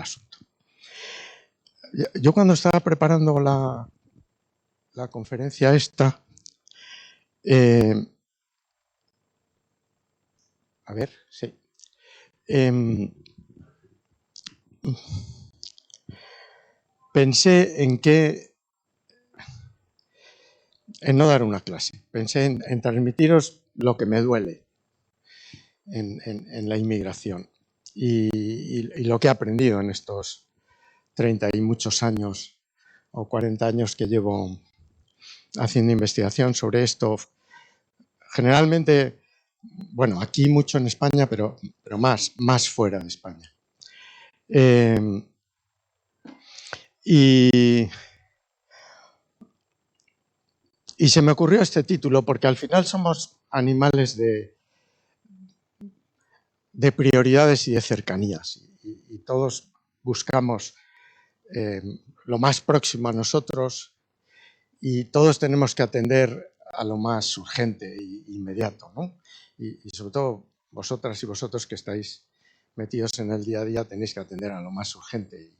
asunto. Yo cuando estaba preparando la conferencia esta, a ver, sí. Pensé en no dar una clase, pensé en transmitiros lo que me duele en la inmigración y lo que he aprendido en estos 30 y muchos años o 40 años que llevo haciendo investigación sobre esto. Generalmente, bueno, aquí mucho en España, pero más fuera de España. Y se me ocurrió este título porque al final somos animales de prioridades y de cercanías. Y todos buscamos lo más próximo a nosotros y todos tenemos que atender a lo más urgente e inmediato, ¿no? Y sobre todo vosotras y vosotros que estáis metidos en el día a día tenéis que atender a lo más urgente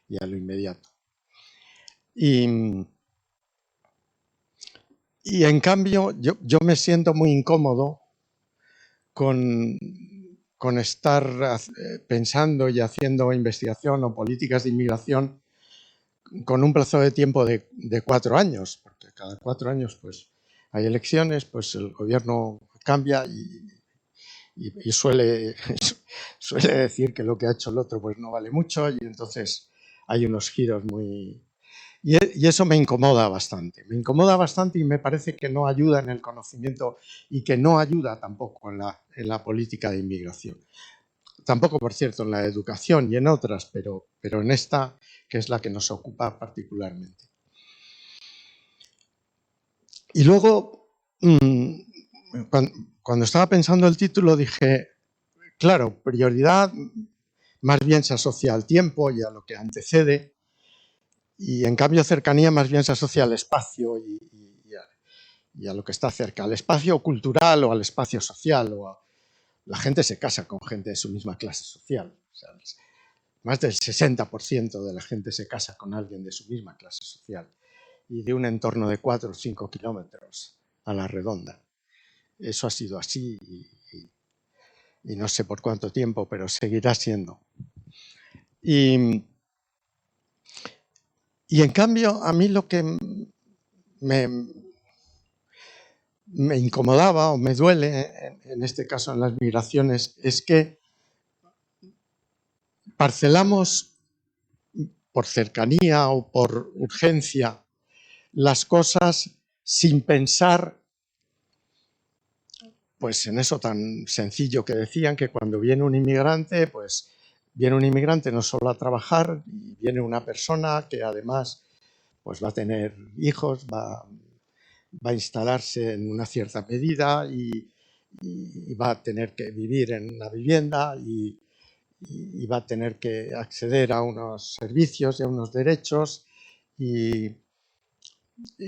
y a lo inmediato. Y en cambio yo me siento muy incómodo con estar pensando y haciendo investigación o políticas de inmigración con un plazo de tiempo de 4 años, porque cada 4 años pues hay elecciones, pues el gobierno cambia y suele decir que lo que ha hecho el otro pues no vale mucho y entonces hay unos giros muy... Y eso me incomoda bastante y me parece que no ayuda en el conocimiento y que no ayuda tampoco en la política de inmigración. Tampoco, por cierto, en la educación y en otras, pero en esta, que es la que nos ocupa particularmente. Y luego, cuando estaba pensando el título, dije, claro, prioridad más bien se asocia al tiempo y a lo que antecede, y en cambio cercanía más bien se asocia al espacio y a lo que está cerca, al espacio cultural o al espacio social. La gente se casa con gente de su misma clase social. O sea, más del 60% de la gente se casa con alguien de su misma clase social y de un entorno de 4 o 5 kilómetros a la redonda. Eso ha sido así y no sé por cuánto tiempo, pero seguirá siendo. Y en cambio, a mí lo que me incomodaba o me duele, en este caso en las migraciones, es que parcelamos por cercanía o por urgencia las cosas sin pensar pues en eso tan sencillo que decían, que cuando viene un inmigrante, pues viene un inmigrante no solo a trabajar, viene una persona que además pues va a tener hijos, va a instalarse en una cierta medida y va a tener que vivir en una vivienda y va a tener que acceder a unos servicios y a unos derechos y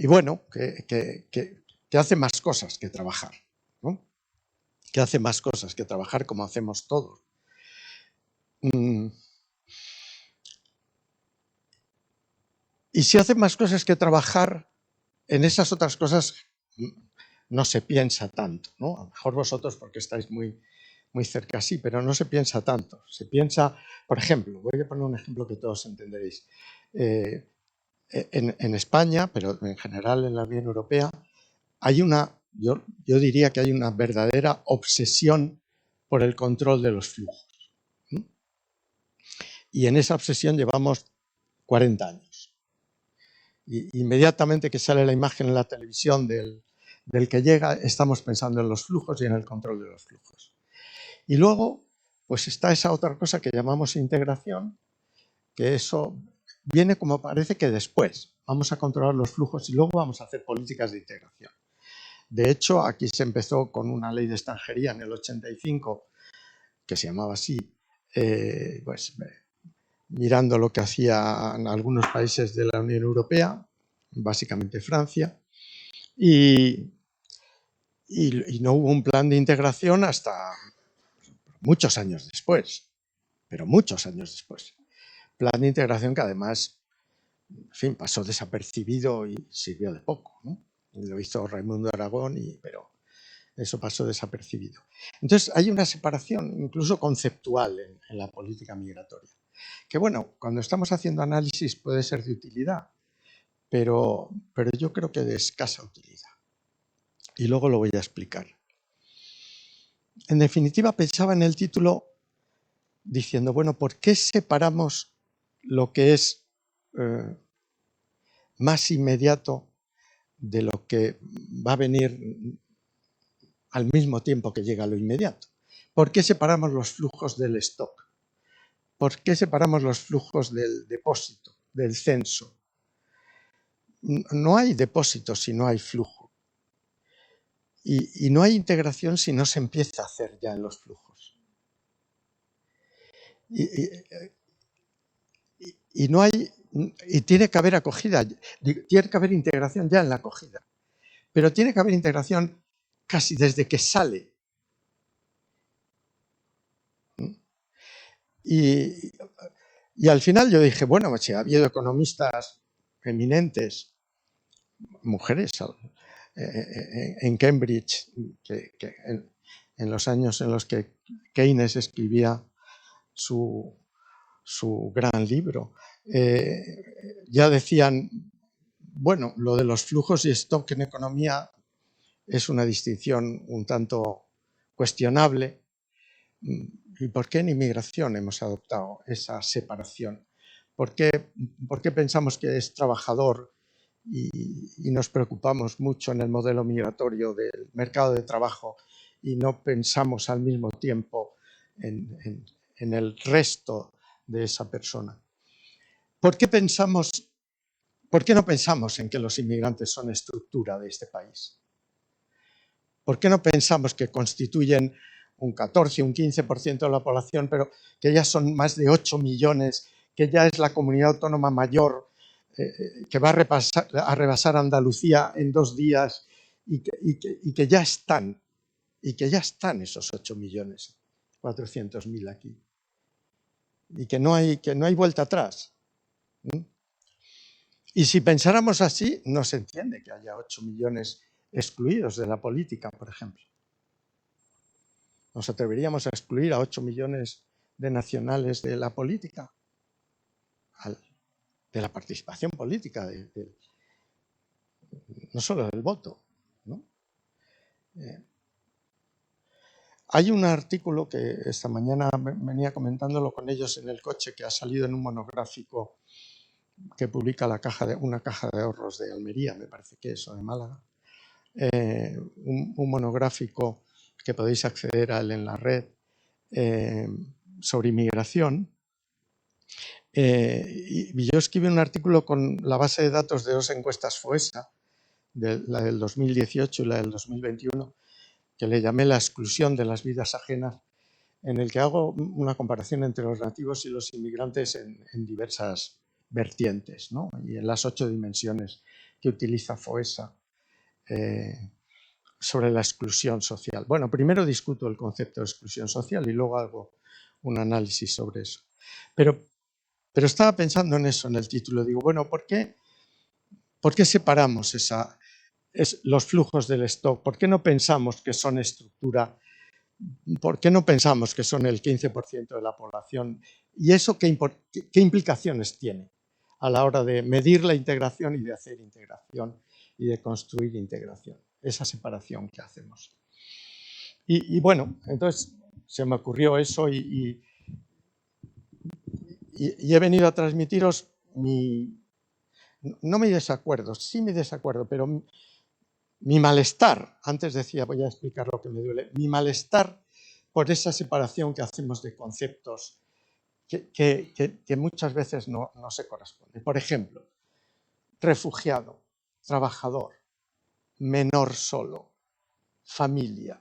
bueno, que hace más cosas que trabajar, ¿no? Que hace más cosas que trabajar como hacemos todos. Y si hace más cosas que trabajar, en esas otras cosas no se piensa tanto, ¿no? A lo mejor vosotros porque estáis muy cerca, sí, pero no se piensa tanto. Se piensa, por ejemplo, voy a poner un ejemplo que todos entenderéis. En España, pero en general en la Unión Europea, hay yo diría que hay una verdadera obsesión por el control de los flujos. Y en esa obsesión llevamos 40 años. Y inmediatamente que sale la imagen en la televisión del que llega, estamos pensando en los flujos y en el control de los flujos. Y luego, pues está esa otra cosa que llamamos integración, que eso viene como parece que después. Vamos a controlar los flujos y luego vamos a hacer políticas de integración. De hecho, aquí se empezó con una ley de extranjería en el 85, que se llamaba así, pues mirando lo que hacían algunos países de la Unión Europea, básicamente Francia, y no hubo un plan de integración hasta muchos años después, pero muchos años después. plan de integración que además, en fin, pasó desapercibido y sirvió de poco, ¿no? Lo hizo Raimundo Aragón, pero eso pasó desapercibido. Entonces hay una separación incluso conceptual en la política migratoria, que bueno, cuando estamos haciendo análisis puede ser de utilidad, pero yo creo que de escasa utilidad. Y luego lo voy a explicar. En definitiva, pensaba en el título diciendo, bueno, ¿por qué separamos lo que es más inmediato de lo que va a venir al mismo tiempo que llega lo inmediato? ¿Por qué separamos los flujos del stock? ¿Por qué separamos los flujos del depósito, del censo? No hay depósito si no hay flujo. Y no hay integración si no se empieza a hacer ya en los flujos. Y no hay, y tiene que haber acogida, tiene que haber integración ya en la acogida. Pero tiene que haber integración casi desde que sale. Y al final yo dije, bueno, si ha habido economistas eminentes, mujeres, en Cambridge, en los años en los que Keynes escribía su gran libro, ya decían, bueno, lo de los flujos y stock en economía es una distinción un tanto cuestionable. ¿Y por qué en inmigración hemos adoptado esa separación? ¿Por qué pensamos que es trabajador y nos preocupamos mucho en el modelo migratorio del mercado de trabajo y no pensamos al mismo tiempo en el resto de esa persona? ¿Por qué no pensamos en que los inmigrantes son estructura de este país? ¿Por qué no pensamos que constituyen un 14, un 15% de la población, pero que ya son más de 8 millones, que ya es la comunidad autónoma mayor, que va a rebasar Andalucía en 2 días y que ya están esos 8.400.000 aquí? Y que no hay vuelta atrás. Y si pensáramos así, no se entiende que haya 8 millones excluidos de la política, por ejemplo. ¿Nos atreveríamos a excluir a 8 millones de nacionales de la política? De la participación política, no solo del voto, ¿no? Hay un artículo que esta mañana venía comentándolo con ellos en el coche, que ha salido en un monográfico que publica una caja de ahorros de Almería, me parece que es, o de Málaga. Un monográfico que podéis acceder a él en la red, sobre inmigración. Y yo escribí un artículo con la base de datos de 2 encuestas FOESA, la del 2018 y la del 2021, que le llamé la exclusión de las vidas ajenas, en el que hago una comparación entre los nativos y los inmigrantes en diversas vertientes, ¿no? Y en las 8 dimensiones que utiliza FOESA sobre la exclusión social. Bueno, primero discuto el concepto de exclusión social y luego hago un análisis sobre eso. Pero estaba pensando en eso, en el título. Digo, bueno, ¿por qué separamos los flujos del stock? ¿Por qué no pensamos que son estructura? ¿Por qué no pensamos que son el 15% de la población? ¿Y eso qué implicaciones tiene a la hora de medir la integración y de hacer integración y de construir integración? Esa separación que hacemos. Y bueno, entonces se me ocurrió eso y he venido a transmitiros no mi desacuerdo, sí mi desacuerdo, pero mi malestar. Antes decía, voy a explicar lo que me duele, mi malestar por esa separación que hacemos de conceptos que muchas veces no se corresponde. Por ejemplo, refugiado, trabajador, menor solo, familia,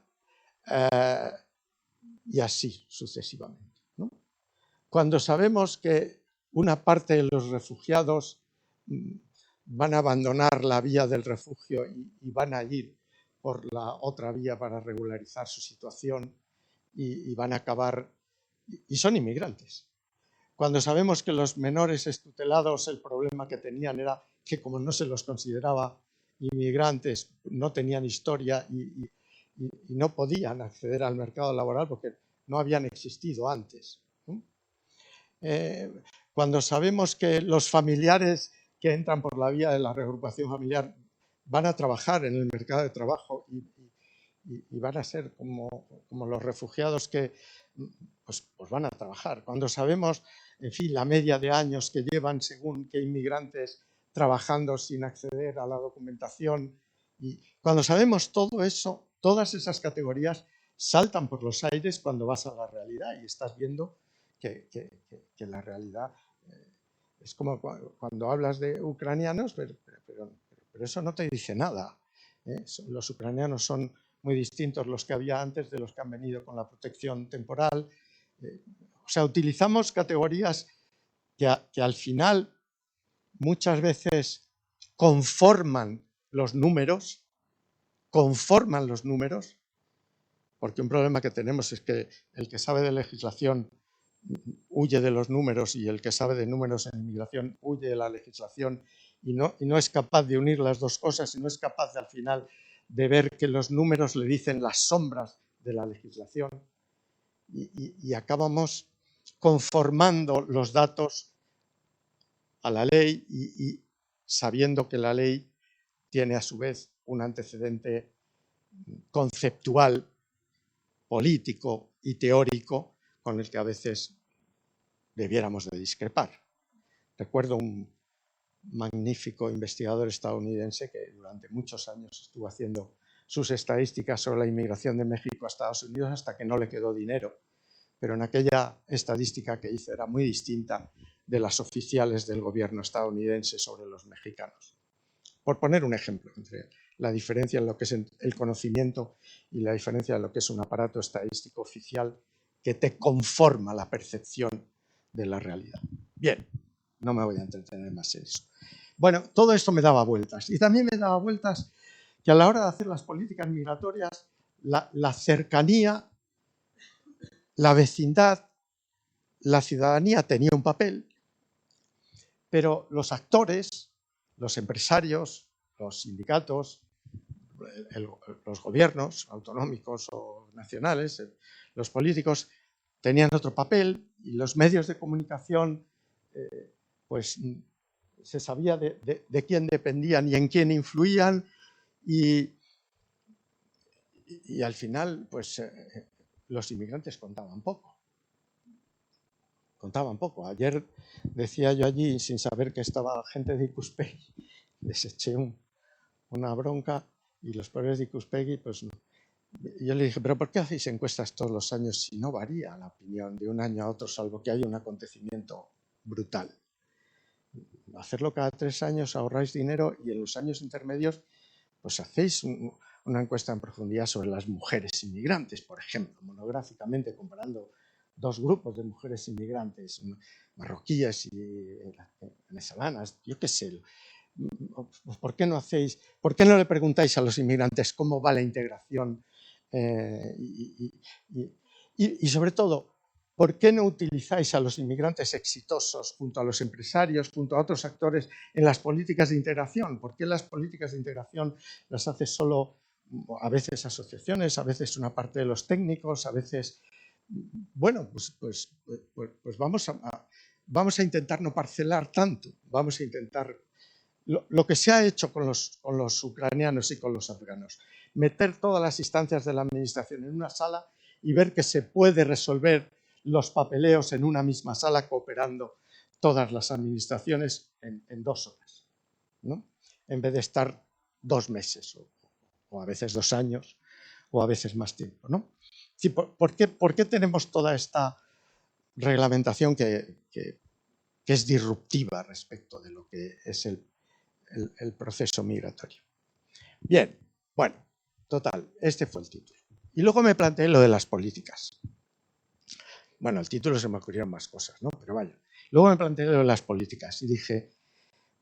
y así sucesivamente, ¿no? Cuando sabemos que una parte de los refugiados van a abandonar la vía del refugio y van a ir por la otra vía para regularizar su situación y van a acabar, y son inmigrantes, cuando sabemos que los menores extutelados, el problema que tenían era que como no se los consideraba inmigrantes, no tenían historia y no podían acceder al mercado laboral porque no habían existido antes. Cuando sabemos que los familiares que entran por la vía de la reagrupación familiar van a trabajar en el mercado de trabajo y van a ser como los refugiados que pues van a trabajar. Cuando sabemos, en fin, la media de años que llevan según qué inmigrantes trabajando sin acceder a la documentación, y cuando sabemos todo eso, todas esas categorías saltan por los aires cuando vas a la realidad y estás viendo que la realidad es como cuando hablas de ucranianos, pero eso no te dice nada. Los ucranianos son muy distintos los que había antes de los que han venido con la protección temporal. O sea, utilizamos categorías que al final muchas veces conforman los números, porque un problema que tenemos es que el que sabe de legislación huye de los números y el que sabe de números en inmigración huye de la legislación y no es capaz de unir las dos cosas y no es capaz de, al final de ver que los números le dicen las sombras de la legislación y acabamos conformando los datos a la ley y sabiendo que la ley tiene a su vez un antecedente conceptual, político y teórico con el que a veces debiéramos de discrepar. Recuerdo un magnífico investigador estadounidense que durante muchos años estuvo haciendo sus estadísticas sobre la inmigración de México a Estados Unidos hasta que no le quedó dinero. Pero en aquella estadística que hizo era muy distinta de las oficiales del gobierno estadounidense sobre los mexicanos. Por poner un ejemplo, entre la diferencia en lo que es el conocimiento y la diferencia en lo que es un aparato estadístico oficial que te conforma la percepción de la realidad. Bien, no me voy a entretener más en eso. Bueno, todo esto me daba vueltas. Y también me daba vueltas que a la hora de hacer las políticas migratorias, la cercanía, la vecindad, la ciudadanía tenía un papel, pero los actores, los empresarios, los sindicatos, los gobiernos autonómicos o nacionales, los políticos, tenían otro papel y los medios de comunicación, pues se sabía de quién dependían y en quién influían y al final, pues los inmigrantes contaban poco. Ayer decía yo allí, sin saber que estaba gente de Ikuspegui, les eché una bronca y los pobres de Ikuspegui, pues yo le dije, pero ¿por qué hacéis encuestas todos los años si no varía la opinión de un año a otro, salvo que haya un acontecimiento brutal? Hacerlo cada 3 años ahorráis dinero y en los años intermedios pues hacéis una encuesta en profundidad sobre las mujeres inmigrantes, por ejemplo, monográficamente comparando 2 grupos de mujeres inmigrantes, marroquíes y venezolanas, yo qué sé. ¿Por qué no le preguntáis a los inmigrantes cómo va la integración? Y sobre todo, ¿por qué no utilizáis a los inmigrantes exitosos junto a los empresarios, junto a otros actores en las políticas de integración? ¿Por qué las políticas de integración las hace solo a veces asociaciones, a veces una parte de los técnicos, a veces... Bueno, pues vamos a intentar no parcelar tanto, vamos a intentar... Lo que se ha hecho con los ucranianos y con los afganos, meter todas las instancias de la administración en una sala y ver que se puede resolver los papeleos en una misma sala cooperando todas las administraciones en 2 horas, ¿no? En vez de estar 2 meses o a veces 2 años o a veces más tiempo, ¿no? Sí, ¿por qué tenemos toda esta reglamentación que es disruptiva respecto de lo que es el proceso migratorio? Bien, bueno, total, este fue el título. Y luego me planteé lo de las políticas. Bueno, el título se me ocurrieron más cosas, ¿no? Pero vaya. Luego me planteé lo de las políticas y dije,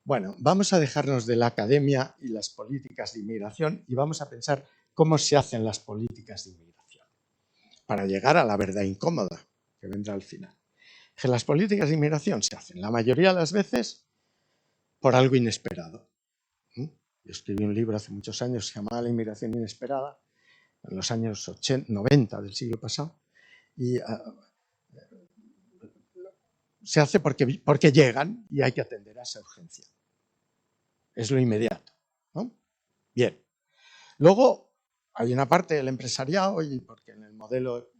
bueno, vamos a dejarnos de la academia y las políticas de inmigración y vamos a pensar cómo se hacen las políticas de inmigración para llegar a la verdad incómoda que vendrá al final. Que las políticas de inmigración se hacen la mayoría de las veces por algo inesperado. Yo escribí un libro hace muchos años que se llamaba La inmigración inesperada, en los años 90 del siglo pasado, y se hace porque llegan y hay que atender a esa urgencia. Es lo inmediato, ¿no? Bien. Luego hay una parte del empresariado, y porque en el modelo,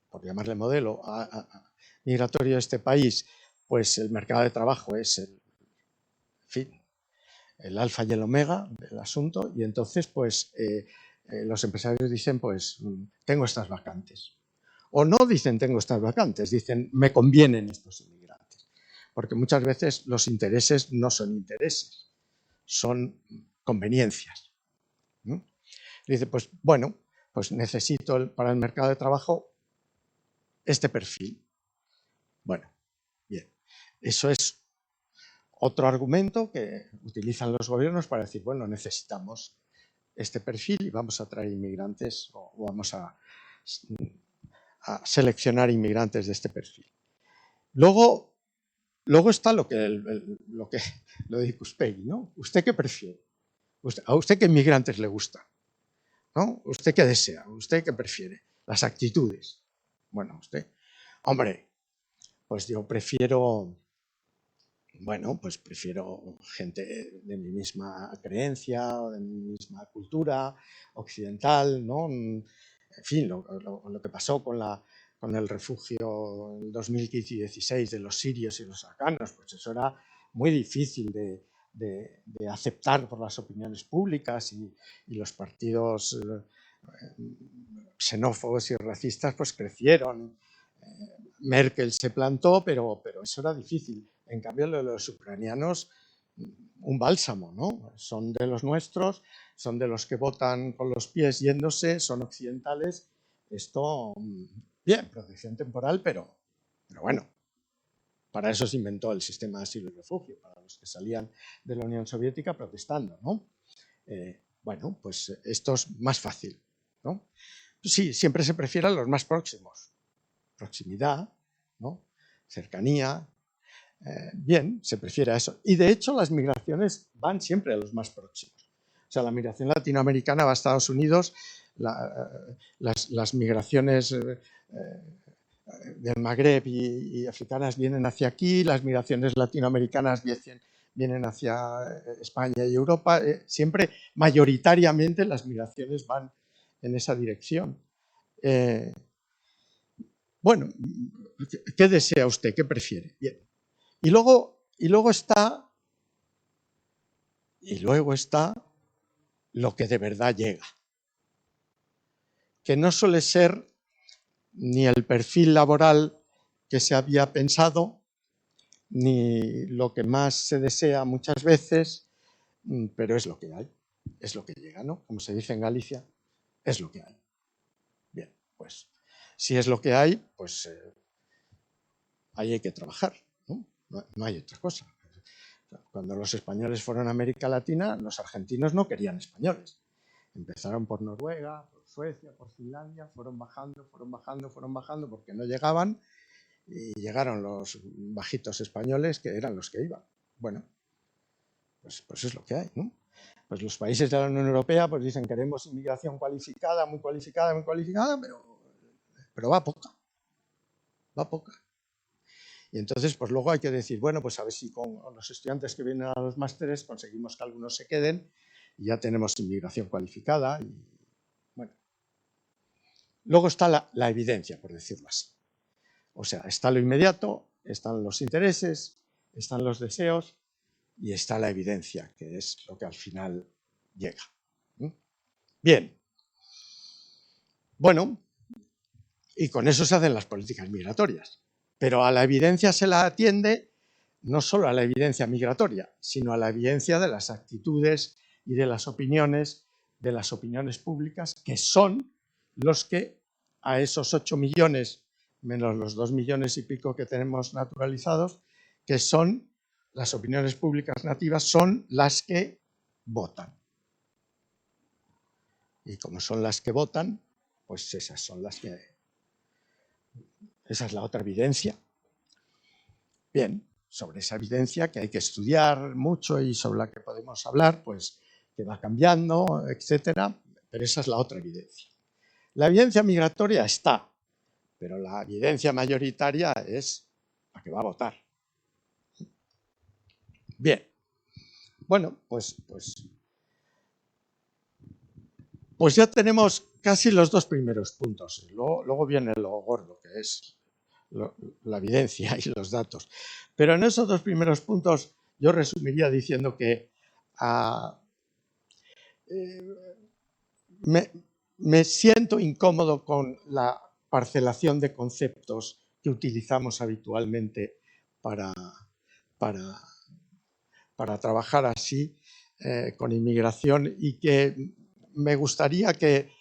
por llamarle modelo, migratorio de este país, pues el mercado de trabajo es el alfa y el omega del asunto, y entonces pues los empresarios dicen pues tengo estas vacantes. O no dicen tengo estas vacantes, dicen me convienen estos inmigrantes. Porque muchas veces los intereses no son intereses, son conveniencias. Dice, pues bueno, pues necesito para el mercado de trabajo este perfil. Bueno, bien. Eso es otro argumento que utilizan los gobiernos para decir, bueno, necesitamos este perfil y vamos a traer inmigrantes o vamos a seleccionar inmigrantes de este perfil. Luego está lo de Ikuspegi, ¿no? ¿Usted qué prefiere? ¿A usted qué inmigrantes le gusta? ¿No? ¿Usted qué desea? ¿Usted qué prefiere? Las actitudes. Bueno, usted, hombre, pues yo prefiero, bueno, pues prefiero gente de mi misma creencia o de mi misma cultura occidental, ¿no? En fin, lo que pasó con el refugio en 2015 y 2016 de los sirios y los afganos, pues eso era muy difícil de aceptar por las opiniones públicas y los partidos xenófobos y racistas pues crecieron. Merkel se plantó, pero eso era difícil. En cambio, los ucranianos, un bálsamo, ¿no? Son de los nuestros, son de los que votan con los pies yéndose, son occidentales. Esto, bien, protección temporal, pero bueno, para eso se inventó el sistema de asilo y refugio, para los que salían de la Unión Soviética protestando, ¿no? Bueno, pues esto es más fácil, ¿no? Sí, siempre se prefiere a los más próximos. Proximidad, ¿no? Cercanía. Bien, se prefiere a eso. Y de hecho las migraciones van siempre a los más próximos. O sea, la migración latinoamericana va a Estados Unidos, las migraciones del Magreb y africanas vienen hacia aquí, las migraciones latinoamericanas vienen hacia España y Europa. Siempre, mayoritariamente, las migraciones van en esa dirección. Bueno, ¿qué desea usted? ¿Qué prefiere? Bien. Y luego está lo que de verdad llega, que no suele ser ni el perfil laboral que se había pensado, ni lo que más se desea muchas veces, pero es lo que hay, es lo que llega, ¿no? Como se dice en Galicia, es lo que hay. Bien, pues si es lo que hay, pues ahí hay que trabajar, ¿no? No hay otra cosa. Cuando los españoles fueron a América Latina, los argentinos no querían españoles. Empezaron por Noruega, por Suecia, por Finlandia, fueron bajando porque no llegaban y llegaron los bajitos españoles que eran los que iban. Bueno, pues es lo que hay, ¿no? Pues los países de la Unión Europea pues dicen queremos inmigración cualificada, muy cualificada, pero va poca. Va poca. Y entonces, pues luego hay que decir, bueno, pues a ver si con los estudiantes que vienen a los másteres conseguimos que algunos se queden y ya tenemos inmigración cualificada. Y, bueno. Luego está la evidencia, por decirlo así. O sea, está lo inmediato, están los intereses, están los deseos y está la evidencia, que es lo que al final llega. Bien. Bueno, y con eso se hacen las políticas migratorias. Pero a la evidencia se la atiende no solo a la evidencia migratoria, sino a la evidencia de las actitudes y de las opiniones públicas, que son los que a esos 8 millones, menos los 2 millones y pico que tenemos naturalizados, que son las opiniones públicas nativas, son las que votan. Y como son las que votan, pues esas son las que... Esa es la otra evidencia, Bien, sobre esa evidencia que hay que estudiar mucho y sobre la que podemos hablar, pues que va cambiando, etcétera, pero esa es la otra evidencia. La evidencia migratoria está, pero la evidencia mayoritaria es la que va a votar. Bien, bueno, pues ya tenemos casi los dos primeros puntos. Luego viene lo gordo, que es la evidencia y los datos. Pero en esos dos primeros puntos yo resumiría diciendo que me siento incómodo con la parcelación de conceptos que utilizamos habitualmente para trabajar así con inmigración, y que me gustaría que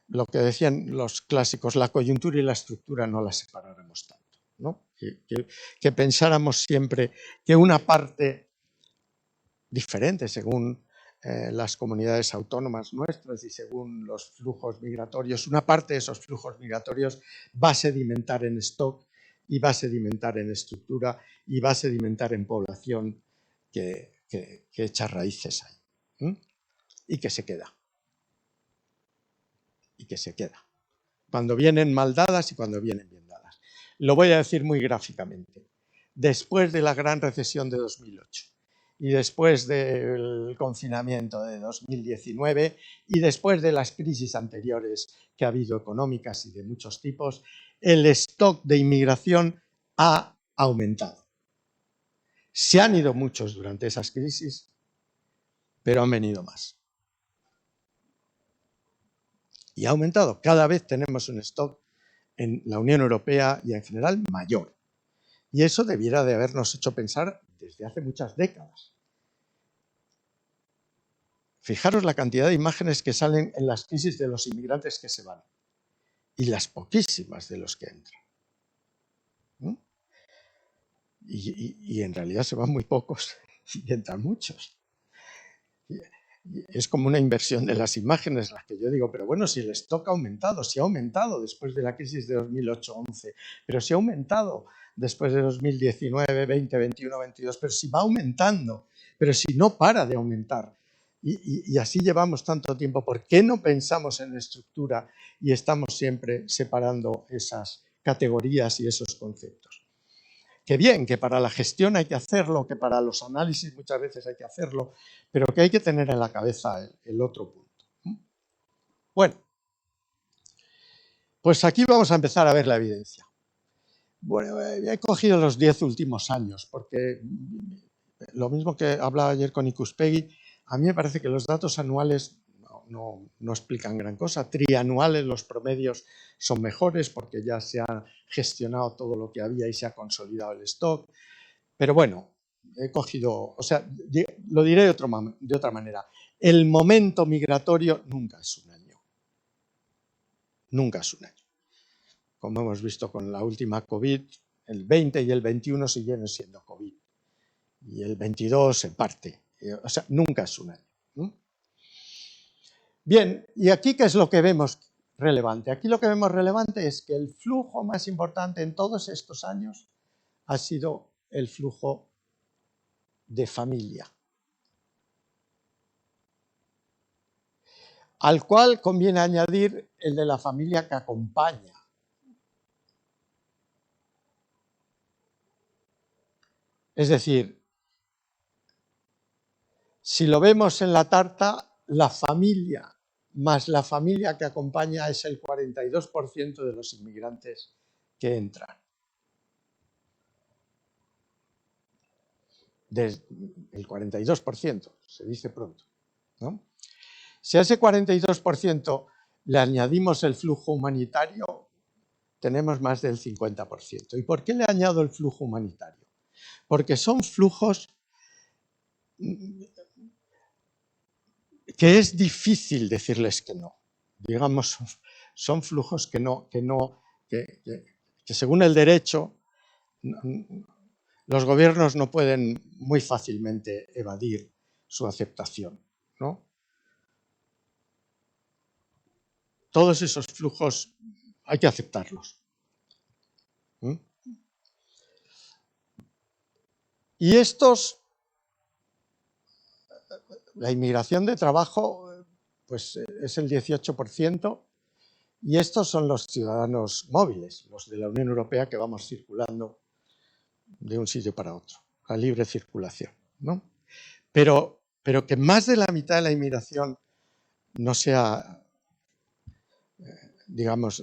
lo que decían los clásicos, la coyuntura y la estructura, no las separáramos tanto, ¿no? Que pensáramos siempre que una parte diferente según las comunidades autónomas nuestras y según los flujos migratorios, una parte de esos flujos migratorios va a sedimentar en stock y va a sedimentar en estructura y va a sedimentar en población que echa raíces ahí, ¿eh? Y que se queda. Y que se queda. Cuando vienen mal dadas y cuando vienen bien dadas. Lo voy a decir muy gráficamente. Después de la gran recesión de 2008 y después del confinamiento de 2019 y después de las crisis anteriores que ha habido económicas y de muchos tipos, el stock de inmigración ha aumentado. Se han ido muchos durante esas crisis, pero han venido más. Y ha aumentado. Cada vez tenemos un stock en la Unión Europea y en general mayor. Y eso debiera de habernos hecho pensar desde hace muchas décadas. Fijaros la cantidad de imágenes que salen en las crisis de los inmigrantes que se van y las poquísimas de los que entran. ¿No? Y en realidad se van muy pocos y entran muchos. Es como una inversión de las imágenes las que yo digo, pero bueno, si el stock ha aumentado, si ha aumentado después de la crisis de 2008-11, pero si ha aumentado después de 2019, 20, 21, 22, pero si va aumentando, pero si no para de aumentar. Y así llevamos tanto tiempo. ¿Por qué no pensamos en estructura y estamos siempre separando esas categorías y esos conceptos? Que bien, que para la gestión hay que hacerlo, que para los análisis muchas veces hay que hacerlo, pero que hay que tener en la cabeza el otro punto. Bueno, pues aquí vamos a empezar a ver la evidencia. Bueno, he cogido los 10 últimos años, porque lo mismo que hablaba ayer con Ikuspegui, a mí me parece que los datos anuales no explican gran cosa. Trianuales, los promedios son mejores porque ya se ha gestionado todo lo que había y se ha consolidado el stock. Pero bueno, he cogido, o sea, lo diré de otra manera. El momento migratorio nunca es un año. Nunca es un año. Como hemos visto con la última COVID, el 20 y el 21 siguieron siendo COVID. Y el 22 en parte. O sea, nunca es un año. Bien, ¿y aquí qué es lo que vemos relevante? Aquí lo que vemos relevante es que el flujo más importante en todos estos años ha sido el flujo de familia, al cual conviene añadir el de la familia que acompaña. Es decir, si lo vemos en la tarta, la familia más la familia que acompaña es el 42% de los inmigrantes que entran. El 42%, se dice pronto, ¿no? Si a ese 42% le añadimos el flujo humanitario, tenemos más del 50%. ¿Y por qué le añado el flujo humanitario? Porque son flujos que es difícil decirles que no. Digamos, son flujos que según el derecho los gobiernos no pueden muy fácilmente evadir su aceptación, ¿no? Todos esos flujos hay que aceptarlos. Y la inmigración de trabajo, pues es el 18%, y estos son los ciudadanos móviles, los de la Unión Europea que vamos circulando de un sitio para otro, la libre circulación, ¿no? Pero que más de la mitad de la inmigración no sea, digamos,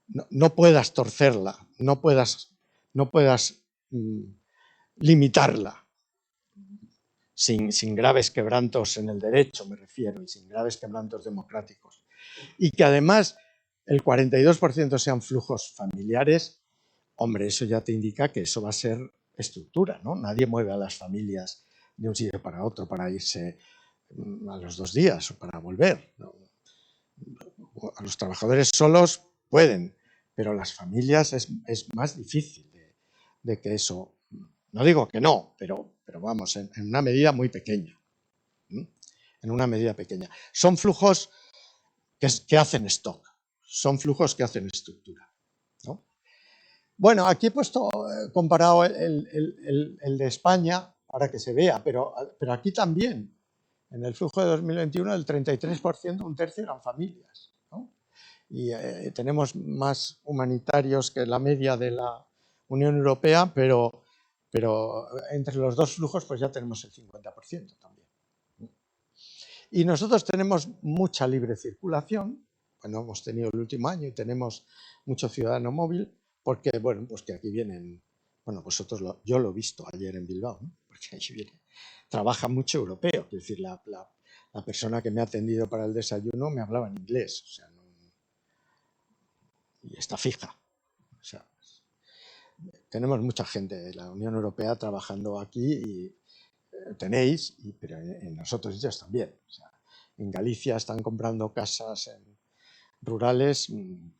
no puedas torcerla, no puedas limitarla sin graves quebrantos en el derecho, me refiero, y sin graves quebrantos democráticos. Y que además el 42% sean flujos familiares, hombre, eso ya te indica que eso va a ser estructura, ¿no? Nadie mueve a las familias de un sitio para otro para irse a los 2 días o para volver, ¿no? A los trabajadores solos pueden, pero las familias es más difícil de que eso, no digo que no, pero vamos, en una medida muy pequeña. En una medida pequeña. Son flujos que hacen stock, son flujos que hacen estructura, ¿no? Bueno, aquí he puesto, comparado el de España para que se vea, pero aquí también, en el flujo de 2021, el 33%, un tercio eran familias, ¿no? Y tenemos más humanitarios que la media de la Unión Europea, pero entre los dos flujos pues ya tenemos el 50% también. Y nosotros tenemos mucha libre circulación, bueno, hemos tenido el último año y tenemos mucho ciudadano móvil, porque, bueno, pues que aquí vienen, bueno, yo lo he visto ayer en Bilbao, ¿no? Porque aquí viene, trabaja mucho europeo, es decir, la persona que me ha atendido para el desayuno me hablaba en inglés, o sea, y está fija, o sea, tenemos mucha gente de la Unión Europea trabajando aquí y tenéis, pero en los otros sitios también, o sea, en Galicia están comprando casas rurales, en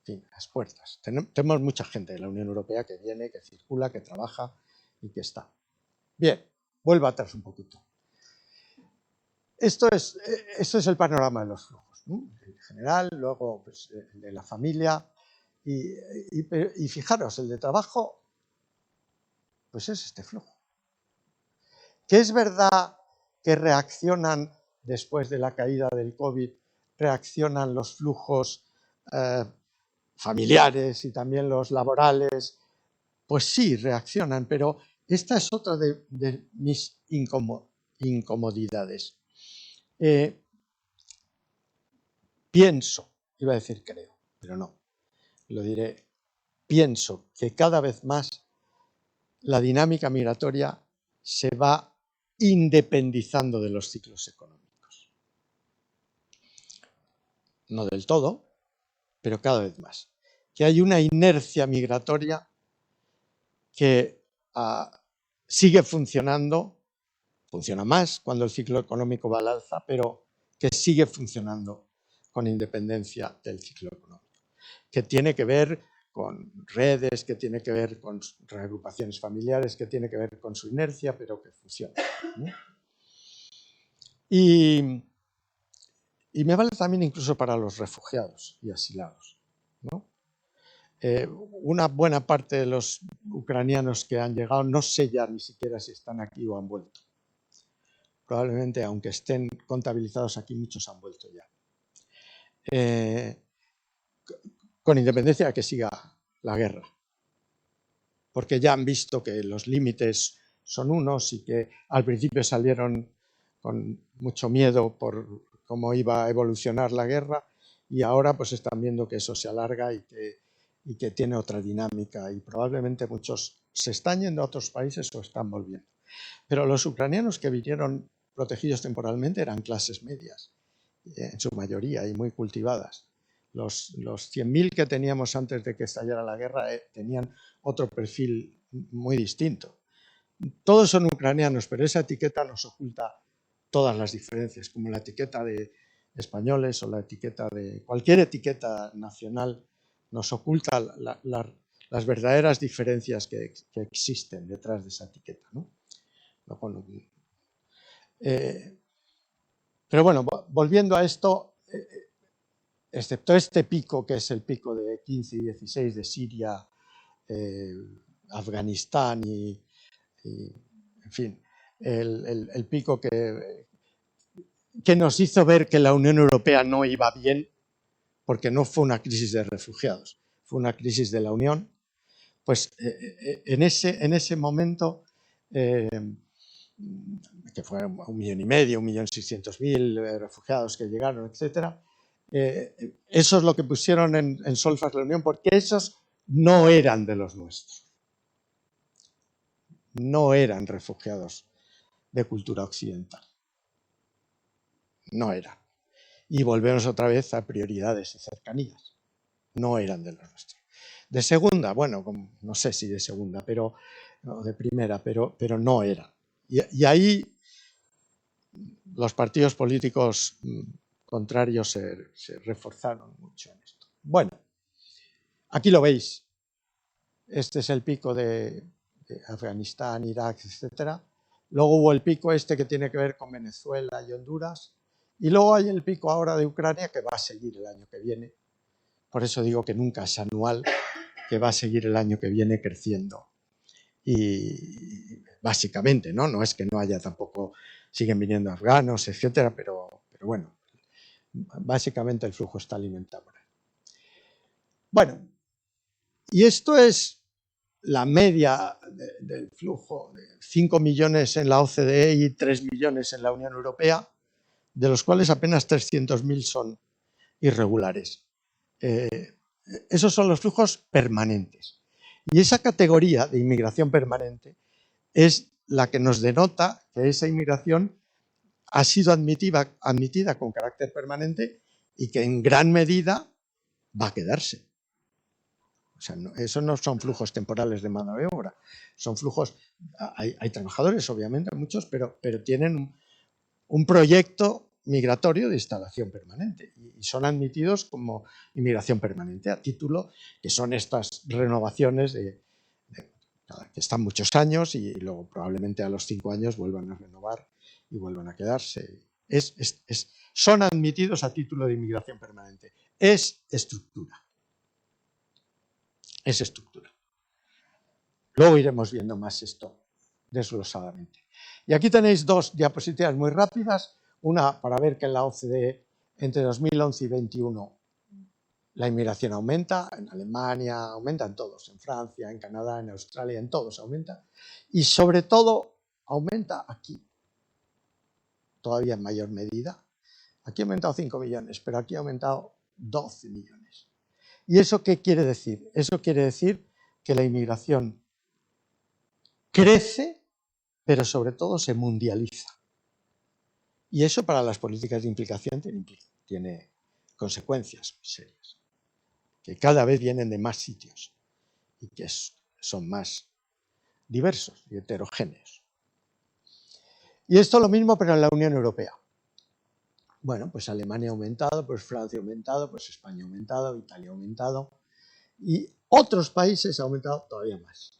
fin, las puertas. Tenemos mucha gente de la Unión Europea que viene, que circula, que trabaja y que está. Bien, vuelvo atrás un poquito. Esto es el panorama de los flujos, ¿no? En general, luego pues, el de la familia y fijaros, el de trabajo, pues es este flujo. Que es verdad que reaccionan después de la caída del COVID, reaccionan los flujos familiares y también los laborales, pues sí, reaccionan, pero esta es otra de mis incomodidades. Pienso, iba a decir creo, pero no, lo diré, pienso que cada vez más la dinámica migratoria se va independizando de los ciclos económicos. No del todo, pero cada vez más. Que hay una inercia migratoria que sigue funcionando, funciona más cuando el ciclo económico va al alza, pero que sigue funcionando con independencia del ciclo económico. Que tiene que ver con redes, que tiene que ver con reagrupaciones familiares, que tiene que ver con su inercia, pero que funciona, ¿no? Y me vale también incluso para los refugiados y asilados, ¿no? Una buena parte de los ucranianos que han llegado, no sé ya ni siquiera si están aquí o han vuelto. Probablemente, aunque estén contabilizados aquí, muchos han vuelto ya. Con independencia de que siga la guerra. Porque ya han visto que los límites son unos y que al principio salieron con mucho miedo por cómo iba a evolucionar la guerra y ahora pues están viendo que eso se alarga y que tiene otra dinámica y probablemente muchos se están yendo a otros países o están volviendo. Pero los ucranianos que vinieron protegidos temporalmente eran clases medias, en su mayoría, y muy cultivadas. Los 100.000 que teníamos antes de que estallara la guerra tenían otro perfil muy distinto. Todos son ucranianos, pero esa etiqueta nos oculta todas las diferencias, como la etiqueta de españoles o la etiqueta de cualquier etiqueta nacional nos oculta las verdaderas diferencias que existen detrás de esa etiqueta, ¿no? Pero bueno, volviendo a esto, excepto este pico, que es el pico de 15 y 16 de Siria, Afganistán y, en fin, el pico que nos hizo ver que la Unión Europea no iba bien, porque no fue una crisis de refugiados, fue una crisis de la Unión. Pues en ese momento, que fue 1,5 millones, 1.600.000 refugiados que llegaron, etc., eso es lo que pusieron en solfa la Unión, porque esos no eran de los nuestros. No eran refugiados de cultura occidental. No eran. Y volvemos otra vez a prioridades y cercanías. No eran de los nuestros. De segunda, bueno, no sé si de segunda, pero no, de primera, pero no eran. Y ahí los partidos políticos contrarios se reforzaron mucho en esto. Bueno, aquí lo veis. Este es el pico de Afganistán, Irak, etc. Luego hubo el pico este que tiene que ver con Venezuela y Honduras. Y luego hay el pico ahora de Ucrania que va a seguir el año que viene. Por eso digo que nunca es anual, que va a seguir el año que viene creciendo. Y básicamente, ¿no? No es que no haya tampoco, siguen viniendo afganos, etcétera, pero bueno, básicamente el flujo está alimentado por ahí. Bueno, y esto es la media del flujo, de 5 millones en la OCDE y 3 millones en la Unión Europea, de los cuales apenas 300.000 son irregulares. Esos son los flujos permanentes. Y esa categoría de inmigración permanente es la que nos denota que esa inmigración ha sido admitida con carácter permanente y que en gran medida va a quedarse. O sea, eso no son flujos temporales de mano de obra, son flujos, hay trabajadores obviamente, muchos, pero tienen un proyecto migratorio de instalación permanente y son admitidos como inmigración permanente a título que son estas renovaciones que están muchos años y luego probablemente a los 5 años vuelvan a renovar y vuelvan a quedarse. Son admitidos a título de inmigración permanente. Es estructura. Es estructura. Luego iremos viendo más esto desglosadamente. Y aquí tenéis dos diapositivas muy rápidas. Una para ver que en la OCDE entre 2011 y 2021 la inmigración aumenta, en Alemania aumenta, en todos, en Francia, en Canadá, en Australia, en todos aumenta. Y sobre todo aumenta aquí, todavía en mayor medida. Aquí ha aumentado 5 millones, pero aquí ha aumentado 12 millones. ¿Y eso qué quiere decir? Eso quiere decir que la inmigración crece, pero sobre todo se mundializa. Y eso para las políticas de implicación tiene consecuencias serias. Que cada vez vienen de más sitios y que son más diversos y heterogéneos. Y esto lo mismo, pero en la Unión Europea. Bueno, pues Alemania ha aumentado, pues Francia ha aumentado, pues España ha aumentado, Italia ha aumentado y otros países han aumentado todavía más.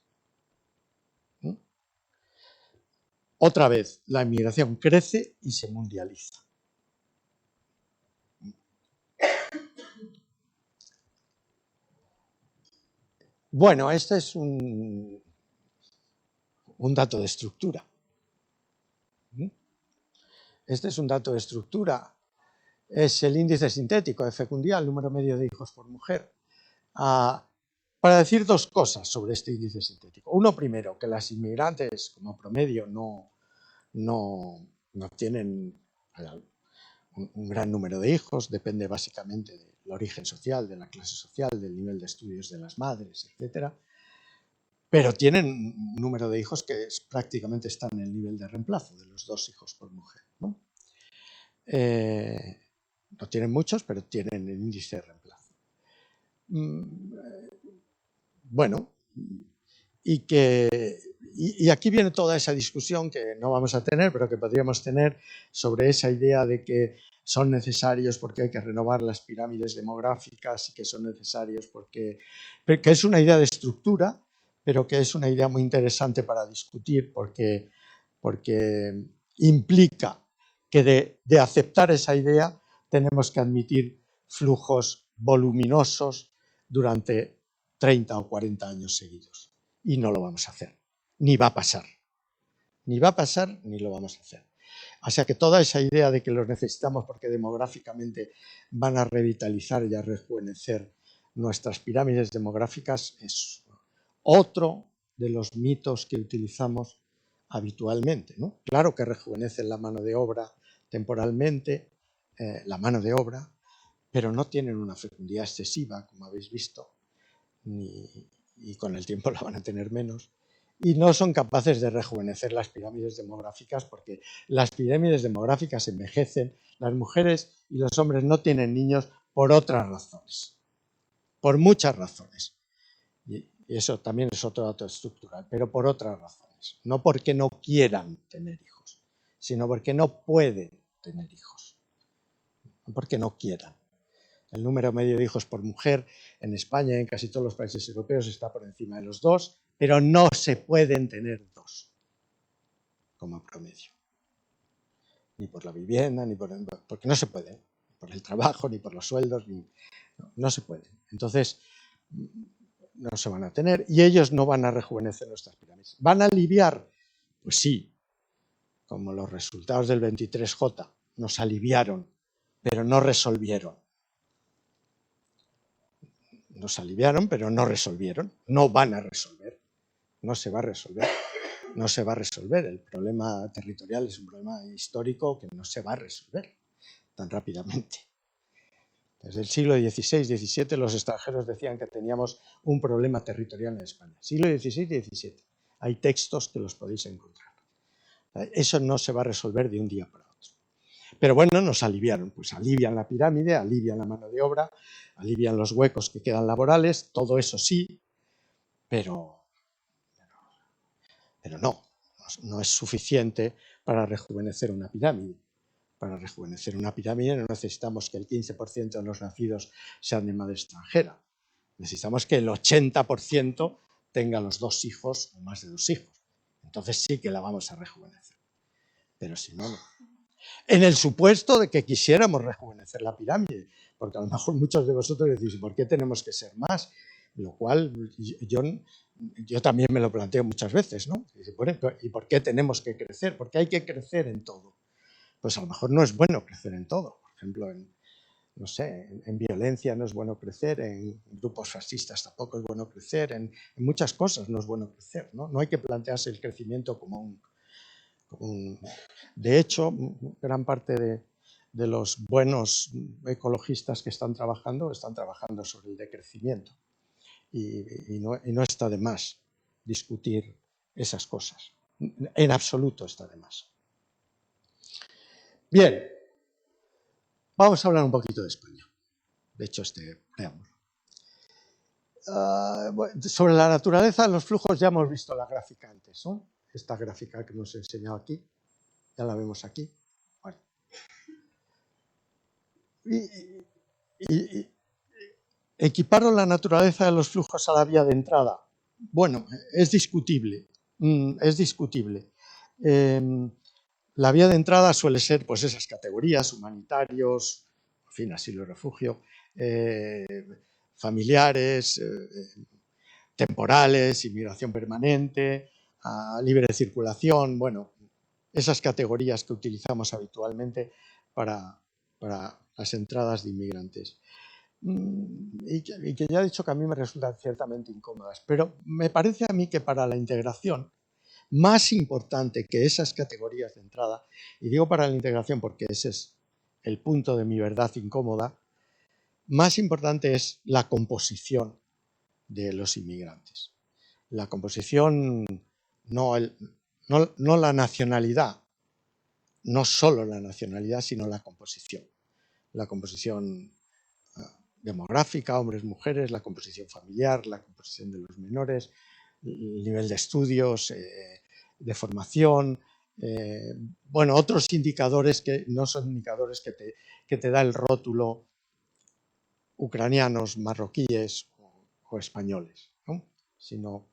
Otra vez, la inmigración crece y se mundializa. Bueno, este es un dato de estructura. Este es un dato de estructura. Es el índice sintético de fecundidad, el número medio de hijos por mujer. Para decir dos cosas sobre este índice sintético. Uno, primero, que las inmigrantes como promedio no tienen un gran número de hijos, depende básicamente del origen social, de la clase social, del nivel de estudios de las madres, etc. Pero tienen un número de hijos que prácticamente está en el nivel de reemplazo de los 2 hijos por mujer, ¿no? No tienen muchos, pero tienen el índice de reemplazo. Bueno, y aquí viene toda esa discusión que no vamos a tener, pero que podríamos tener sobre esa idea de que son necesarios porque hay que renovar las pirámides demográficas y que son necesarios porque es una idea de estructura, pero que es una idea muy interesante para discutir porque implica que de aceptar esa idea tenemos que admitir flujos voluminosos durante 30 o 40 años seguidos. y no lo vamos a hacer, ni va a pasar. Ni va a pasar, ni lo vamos a hacer. O sea que toda esa idea de que los necesitamos porque demográficamente van a revitalizar y a rejuvenecer nuestras pirámides demográficas es otro de los mitos que utilizamos habitualmente, ¿no? Claro que rejuvenecen la mano de obra temporalmente, pero no tienen una fecundidad excesiva, como habéis visto, y con el tiempo la van a tener menos. Y no son capaces de rejuvenecer las pirámides demográficas porque las pirámides demográficas envejecen, las mujeres y los hombres no tienen niños por otras razones, por muchas razones. Y eso también es otro dato estructural, pero por otras razones. No porque no quieran tener hijos, sino porque no pueden tener hijos. No porque no quieran. El número medio de hijos por mujer en España y en casi todos los países europeos está por encima de los 2, pero no se pueden tener 2 como promedio. Ni por la vivienda, porque no se puede, ni por el trabajo, ni por los sueldos, no se puede. Entonces, no se van a tener y ellos no van a rejuvenecer nuestras pirámides. ¿Van a aliviar? Pues sí, como los resultados del 23J nos aliviaron, pero no resolvieron. Nos aliviaron, pero no resolvieron. No van a resolver. No se va a resolver. No se va a resolver. El problema territorial es un problema histórico que no se va a resolver tan rápidamente. Desde el siglo XVI, XVII, los extranjeros decían que teníamos un problema territorial en España. Siglo XVI y XVII. Hay textos que los podéis encontrar. Eso no se va a resolver de un día para otro. Pero bueno, nos aliviaron. Pues alivian la pirámide, alivian la mano de obra, alivian los huecos que quedan laborales, todo eso sí, pero no es suficiente para rejuvenecer una pirámide. Para rejuvenecer una pirámide no necesitamos que el 15% de los nacidos sean de madre extranjera. Necesitamos que el 80% tenga los 2 hijos o más de 2 hijos. Entonces sí que la vamos a rejuvenecer. Pero si no, no. En el supuesto de que quisiéramos rejuvenecer la pirámide, porque a lo mejor muchos de vosotros decís, ¿por qué tenemos que ser más? Lo cual yo también me lo planteo muchas veces, ¿no? ¿Y por qué tenemos que crecer? ¿Por qué hay que crecer en todo? Pues a lo mejor no es bueno crecer en todo. Por ejemplo, en violencia no es bueno crecer, en grupos fascistas tampoco es bueno crecer, en muchas cosas no es bueno crecer, ¿no? No hay que plantearse el crecimiento como un... De hecho, gran parte de los buenos ecologistas que están trabajando sobre el decrecimiento. Y no está de más discutir esas cosas. En absoluto está de más. Bien, vamos a hablar un poquito de España. De hecho, este preámbulo. Sobre la naturaleza de los flujos ya hemos visto la gráfica antes, ¿no? Esta gráfica que hemos enseñado aquí, ya la vemos aquí. Bueno. Y equiparon la naturaleza de los flujos a la vía de entrada. Bueno, es discutible. La vía de entrada suele ser pues esas categorías, humanitarios, en fin, asilo y refugio, familiares, temporales, inmigración permanente, libre circulación, bueno, esas categorías que utilizamos habitualmente para las entradas de inmigrantes. Y que ya he dicho que a mí me resultan ciertamente incómodas, pero me parece a mí que para la integración, más importante que esas categorías de entrada, y digo para la integración porque ese es el punto de mi verdad incómoda, más importante es la composición de los inmigrantes. La composición, no la nacionalidad, no solo la nacionalidad, sino la composición. La composición demográfica, hombres, mujeres, la composición familiar, la composición de los menores, el nivel de estudios, de formación, bueno, otros indicadores que no son indicadores que te da el rótulo ucranianos, marroquíes o españoles, ¿no? Sino,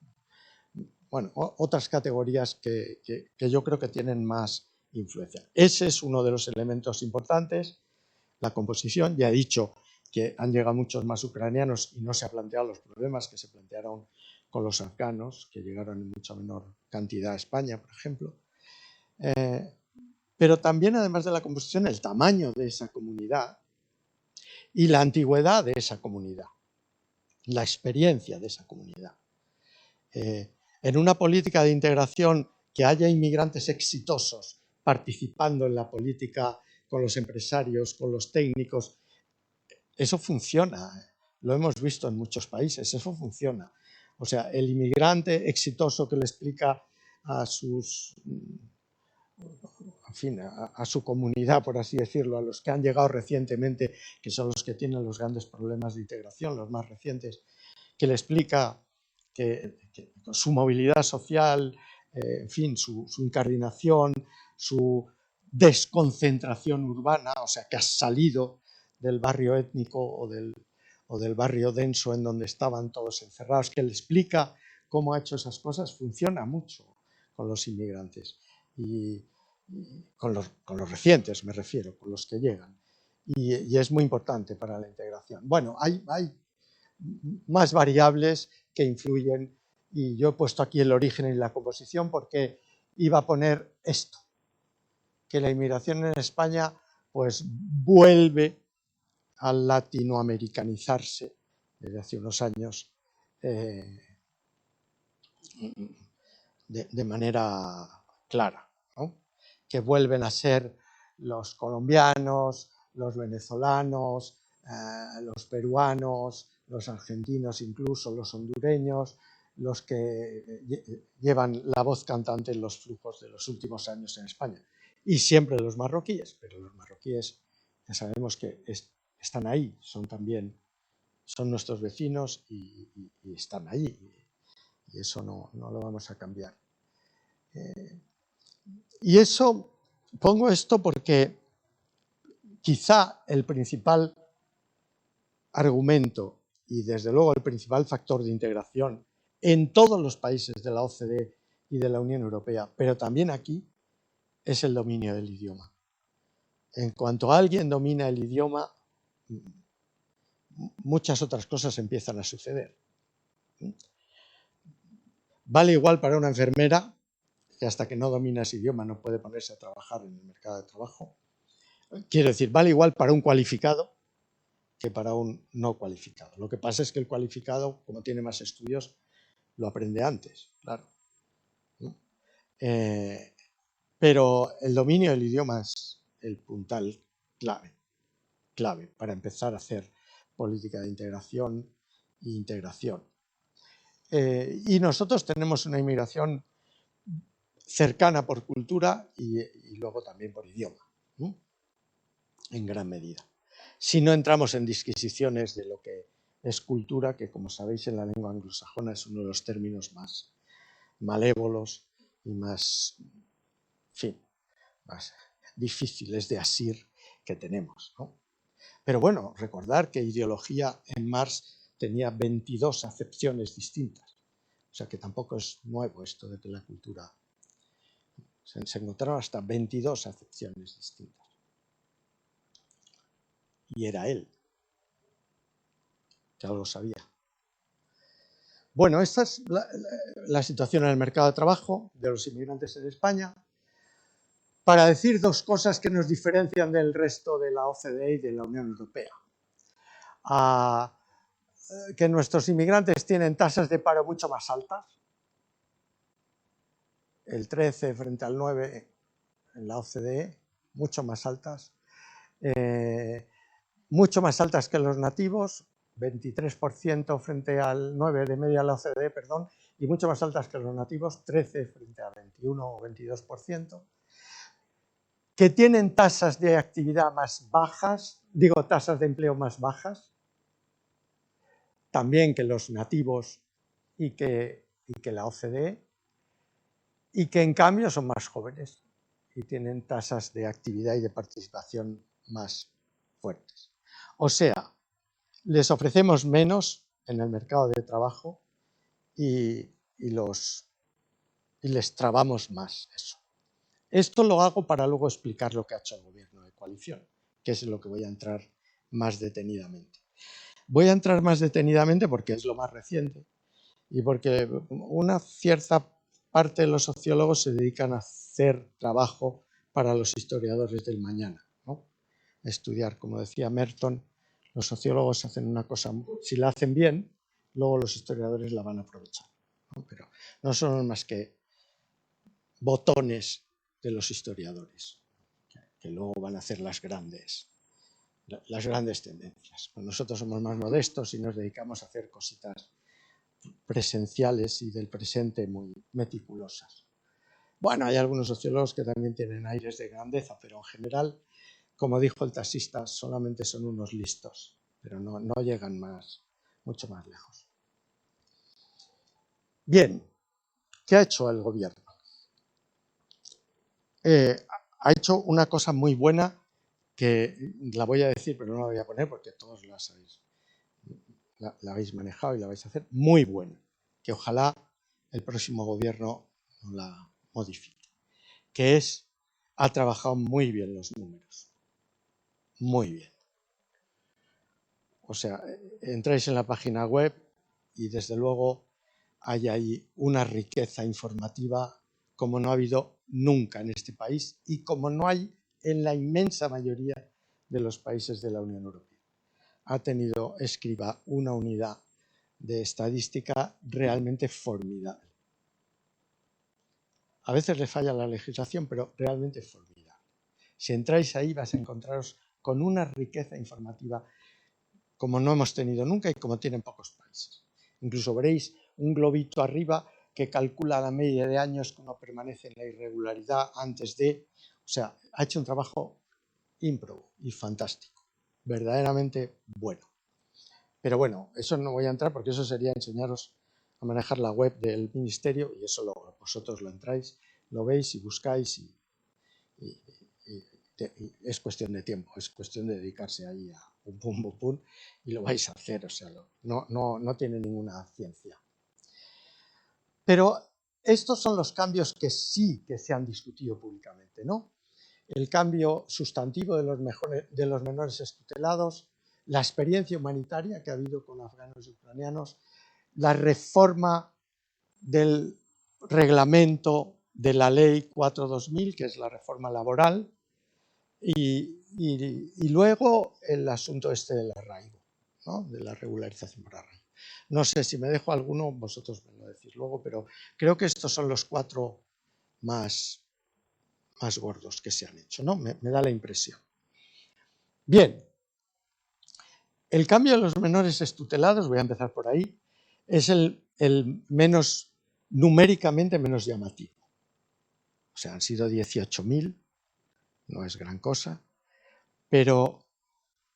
bueno, otras categorías que yo creo que tienen más influencia. Ese es uno de los elementos importantes, la composición. Ya he dicho que han llegado muchos más ucranianos y no se han planteado los problemas que se plantearon con los afganos, que llegaron en mucha menor cantidad a España, por ejemplo. Pero también, además de la composición, el tamaño de esa comunidad y la antigüedad de esa comunidad, la experiencia de esa comunidad. En una política de integración que haya inmigrantes exitosos participando en la política con los empresarios, con los técnicos, eso funciona. Lo hemos visto en muchos países, eso funciona. O sea, el inmigrante exitoso que le explica a sus... en fin, a su comunidad, por así decirlo, a los que han llegado recientemente, que son los que tienen los grandes problemas de integración, los más recientes, que le explica que su movilidad social, en fin, su incardinación, su desconcentración urbana, o sea, que has salido del barrio étnico o del barrio denso en donde estaban todos encerrados, que le explica cómo ha hecho esas cosas, funciona mucho con los inmigrantes. Y con los recientes me refiero, con los que llegan. Y es muy importante para la integración. Bueno, hay más variables que influyen y yo he puesto aquí el origen y la composición porque iba a poner esto, que la inmigración en España pues vuelve a latinoamericanizarse desde hace unos años de manera clara, ¿no? Que vuelven a ser los colombianos, los venezolanos, los peruanos, los argentinos, incluso los hondureños, los que llevan la voz cantante en los flujos de los últimos años en España. Y siempre los marroquíes, pero los marroquíes ya sabemos que están ahí, son nuestros vecinos y están ahí. Y eso no lo vamos a cambiar. Y pongo esto porque quizá el principal argumento y desde luego el principal factor de integración en todos los países de la OCDE y de la Unión Europea, pero también aquí, es el dominio del idioma. En cuanto alguien domina el idioma, muchas otras cosas empiezan a suceder. Vale igual para una enfermera, que hasta que no domina ese idioma no puede ponerse a trabajar en el mercado de trabajo. Quiero decir, vale igual para un cualificado que para un no cualificado. Lo que pasa es que el cualificado, como tiene más estudios, lo aprende antes, claro. Pero el dominio del idioma es el puntal clave para empezar a hacer política de integración e integración. Y nosotros tenemos una inmigración cercana por cultura y luego también por idioma, ¿no? En gran medida. Si no entramos en disquisiciones de lo que es cultura, que como sabéis en la lengua anglosajona es uno de los términos más malévolos y más, en fin, más difíciles de asir que tenemos, ¿no? Pero bueno, recordar que ideología en Marx tenía 22 acepciones distintas. O sea que tampoco es nuevo esto de que la cultura... Se encontraron hasta 22 acepciones distintas. Y era él, que algo sabía. Bueno, esta es la situación en el mercado de trabajo de los inmigrantes en España. Para decir dos cosas que nos diferencian del resto de la OCDE y de la Unión Europea. Que nuestros inmigrantes tienen tasas de paro mucho más altas, el 13 frente al 9 en la OCDE, mucho más altas que los nativos, 23% frente al 9 de media de la OCDE, perdón, y mucho más altas que los nativos, 13 frente a 21 o 22%, que tienen tasas de actividad más bajas, tasas de empleo más bajas, también que los nativos y que la OCDE, y que en cambio son más jóvenes y tienen tasas de actividad y de participación más fuertes. O sea, les ofrecemos menos en el mercado de trabajo y les trabamos más eso. Esto lo hago para luego explicar lo que ha hecho el gobierno de coalición, que es en lo que voy a entrar más detenidamente. Voy a entrar más detenidamente porque es lo más reciente y porque una cierta parte de los sociólogos se dedican a hacer trabajo para los historiadores del mañana, ¿no? Estudiar, como decía Merton, los sociólogos hacen una cosa, si la hacen bien, luego los historiadores la van a aprovechar, ¿no? Pero no son más que botones de los historiadores, que luego van a hacer las grandes tendencias. Pues nosotros somos más modestos y nos dedicamos a hacer cositas presenciales y del presente muy meticulosas. Bueno, hay algunos sociólogos que también tienen aires de grandeza, pero en general, como dijo el taxista, solamente son unos listos, pero no llegan mucho más lejos. Bien, ¿qué ha hecho el gobierno? Ha hecho una cosa muy buena que la voy a decir, pero no la voy a poner porque todos la sabéis. La habéis manejado y la vais a hacer muy buena, que ojalá el próximo gobierno no la modifique, que es, ha trabajado muy bien los números, muy bien. O sea, entráis en la página web y desde luego hay ahí una riqueza informativa como no ha habido nunca en este país y como no hay en la inmensa mayoría de los países de la Unión Europea. Ha tenido Escriba una unidad de estadística realmente formidable. A veces le falla la legislación, pero realmente formidable. Si entráis ahí vais a encontraros con una riqueza informativa como no hemos tenido nunca y como tienen pocos países. Incluso veréis un globito arriba que calcula la media de años que uno permanece en la irregularidad antes de... O sea, ha hecho un trabajo ímprobo y fantástico, verdaderamente bueno. Pero bueno, eso no voy a entrar porque eso sería enseñaros a manejar la web del ministerio y eso vosotros lo entráis, lo veis y buscáis y es cuestión de tiempo, es cuestión de dedicarse ahí a pum, pum, pum, pum y lo vais a hacer, o sea, no tiene ninguna ciencia. Pero estos son los cambios que sí que se han discutido públicamente, ¿no? El cambio sustantivo de los menores extutelados, la experiencia humanitaria que ha habido con afganos y ucranianos, la reforma del reglamento de la ley 4/2000, que es la reforma laboral, y luego el asunto este del arraigo, ¿no? De la regularización por arraigo. No sé si me dejo alguno, vosotros me lo decís luego, pero creo que estos son los 4 más gordos que se han hecho, ¿no? Me da la impresión. Bien, el cambio de los menores extutelados, voy a empezar por ahí, es el menos, numéricamente menos llamativo. O sea, han sido 18.000, no es gran cosa, pero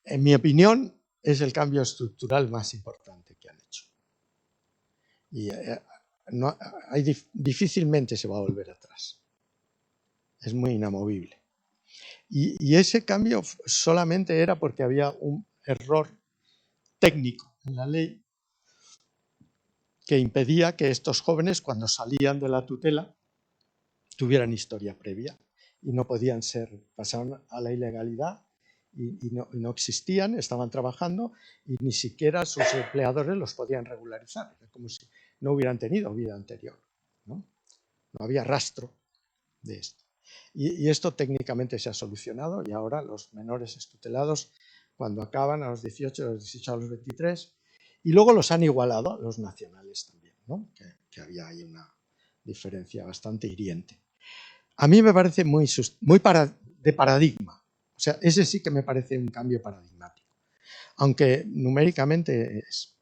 en mi opinión es el cambio estructural más importante que han hecho. Y difícilmente se va a volver atrás. Es muy inamovible. Y ese cambio solamente era porque había un error técnico en la ley que impedía que estos jóvenes, cuando salían de la tutela, tuvieran historia previa y no podían pasaban a la ilegalidad y no existían, estaban trabajando y ni siquiera sus empleadores los podían regularizar. Era como si no hubieran tenido vida anterior, ¿no? No había rastro de esto. Y esto técnicamente se ha solucionado y ahora los menores extutelados, cuando acaban a los 18, a los 18, a los 23, y luego los han igualado los nacionales también, ¿no? Que había ahí una diferencia bastante hiriente. A mí me parece muy de paradigma. O sea, ese sí que me parece un cambio paradigmático, aunque numéricamente es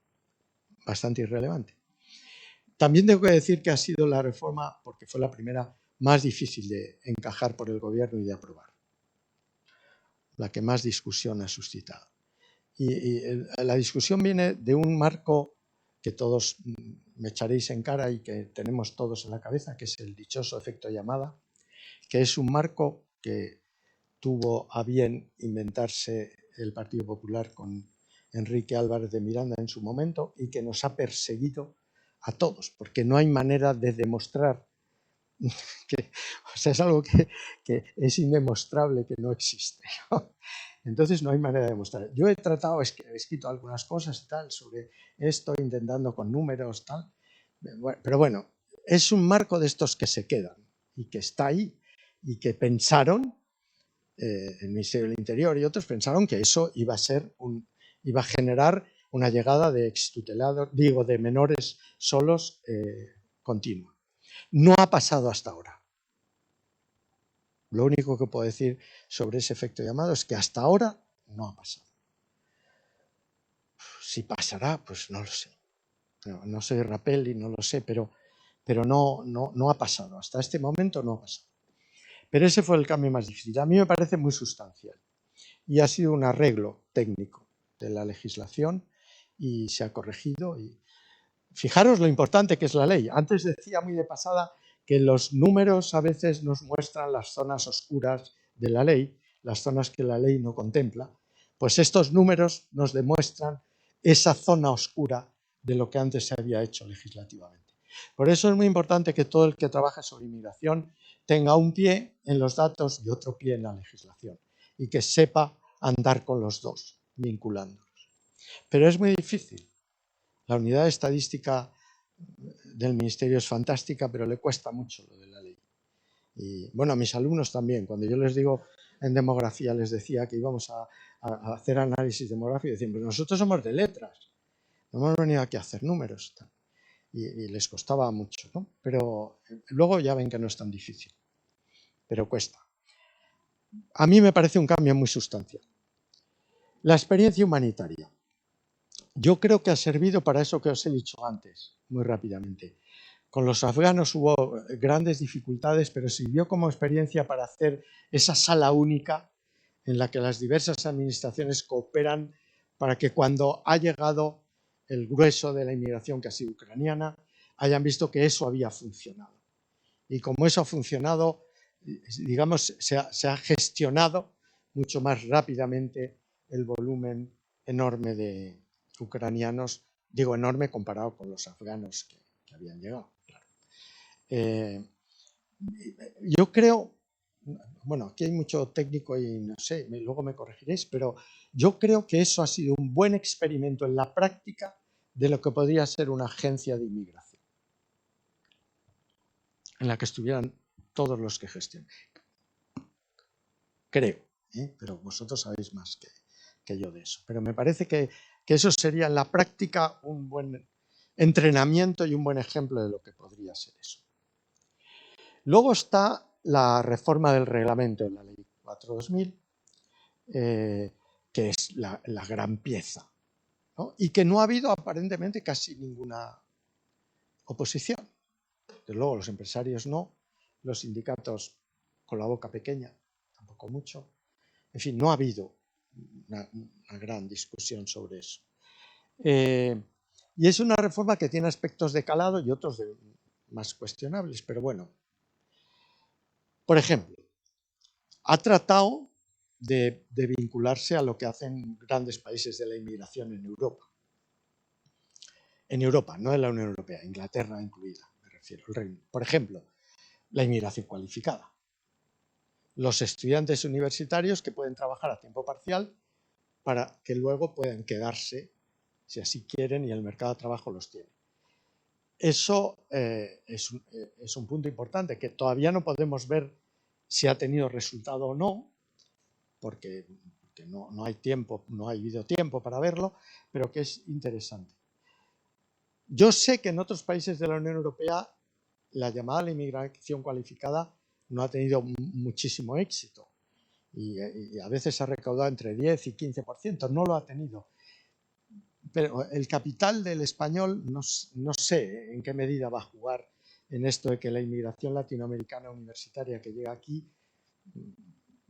bastante irrelevante. También tengo que decir que ha sido la reforma, porque fue la primera, más difícil de encajar por el gobierno y de aprobar. La que más discusión ha suscitado. Y la discusión viene de un marco que todos me echaréis en cara y que tenemos todos en la cabeza, que es el dichoso efecto llamada, que es un marco que tuvo a bien inventarse el Partido Popular con Enrique Álvarez de Miranda en su momento y que nos ha perseguido a todos, porque no hay manera de demostrar que, o sea, es algo que es indemostrable, que no existe, ¿no? Entonces no hay manera de demostrar. Yo he escrito algunas cosas y tal sobre esto, intentando con números tal, Pero bueno, es un marco de estos que se quedan y que está ahí y que pensaron, el Ministerio del Interior y otros pensaron que eso iba a generar una llegada de extutelados, digo, de menores solos continua. No ha pasado hasta ahora. Lo único que puedo decir sobre ese efecto llamado es que hasta ahora no ha pasado. Si pasará, pues no lo sé. No soy Rapelli, no lo sé, pero no ha pasado. Hasta este momento no ha pasado. Pero ese fue el cambio más difícil. A mí me parece muy sustancial y ha sido un arreglo técnico de la legislación y se ha corregido. Y fijaros lo importante que es la ley. Antes decía muy de pasada que los números a veces nos muestran las zonas oscuras de la ley, las zonas que la ley no contempla. Pues estos números nos demuestran esa zona oscura de lo que antes se había hecho legislativamente. Por eso es muy importante que todo el que trabaja sobre inmigración tenga un pie en los datos y otro pie en la legislación y que sepa andar con los dos, vinculándolos. Pero es muy difícil. La unidad de estadística del Ministerio es fantástica, pero le cuesta mucho lo de la ley. Y bueno, a mis alumnos también, cuando yo les digo en demografía, les decía que íbamos a hacer análisis demográfico y decían, pues nosotros somos de letras, no hemos venido aquí a hacer números. Y les costaba mucho, ¿no? Pero luego ya ven que no es tan difícil, pero cuesta. A mí me parece un cambio muy sustancial. La experiencia humanitaria. Yo creo que ha servido para eso que os he dicho antes, muy rápidamente. Con los afganos hubo grandes dificultades, pero sirvió como experiencia para hacer esa sala única en la que las diversas administraciones cooperan para que cuando ha llegado el grueso de la inmigración que ha sido ucraniana, hayan visto que eso había funcionado. Y como eso ha funcionado, digamos, se ha gestionado mucho más rápidamente el volumen enorme de ucranianos, digo enorme comparado con los afganos que habían llegado. Claro. Yo creo, bueno, aquí hay mucho técnico y no sé, luego me corregiréis, pero yo creo que eso ha sido un buen experimento en la práctica de lo que podría ser una agencia de inmigración, en la que estuvieran todos los que gestionan. Creo, pero vosotros sabéis más que yo de eso. Pero me parece que eso sería en la práctica un buen entrenamiento y un buen ejemplo de lo que podría ser eso. Luego está la reforma del reglamento de la Ley 4/2000, que es la gran pieza, ¿no? Y que no ha habido aparentemente casi ninguna oposición. Desde luego los empresarios no, los sindicatos con la boca pequeña, tampoco mucho. En fin, no ha habido una gran discusión sobre eso. Y es una reforma que tiene aspectos de calado y otros más cuestionables, pero bueno. Por ejemplo, ha tratado de vincularse a lo que hacen grandes países de la inmigración en Europa. En Europa, no en la Unión Europea, Inglaterra incluida, me refiero, el Reino. Por ejemplo, la inmigración cualificada. Los estudiantes universitarios que pueden trabajar a tiempo parcial para que luego puedan quedarse, si así quieren, y el mercado de trabajo los tiene. Eso es un punto importante, que todavía no podemos ver si ha tenido resultado o no, porque no hay tiempo, no ha habido tiempo para verlo, pero que es interesante. Yo sé que en otros países de la Unión Europea la llamada la inmigración cualificada no ha tenido muchísimo éxito y a veces ha recaudado entre 10 y 15%, no lo ha tenido. Pero el capital del español no sé en qué medida va a jugar en esto de que la inmigración latinoamericana universitaria que llega aquí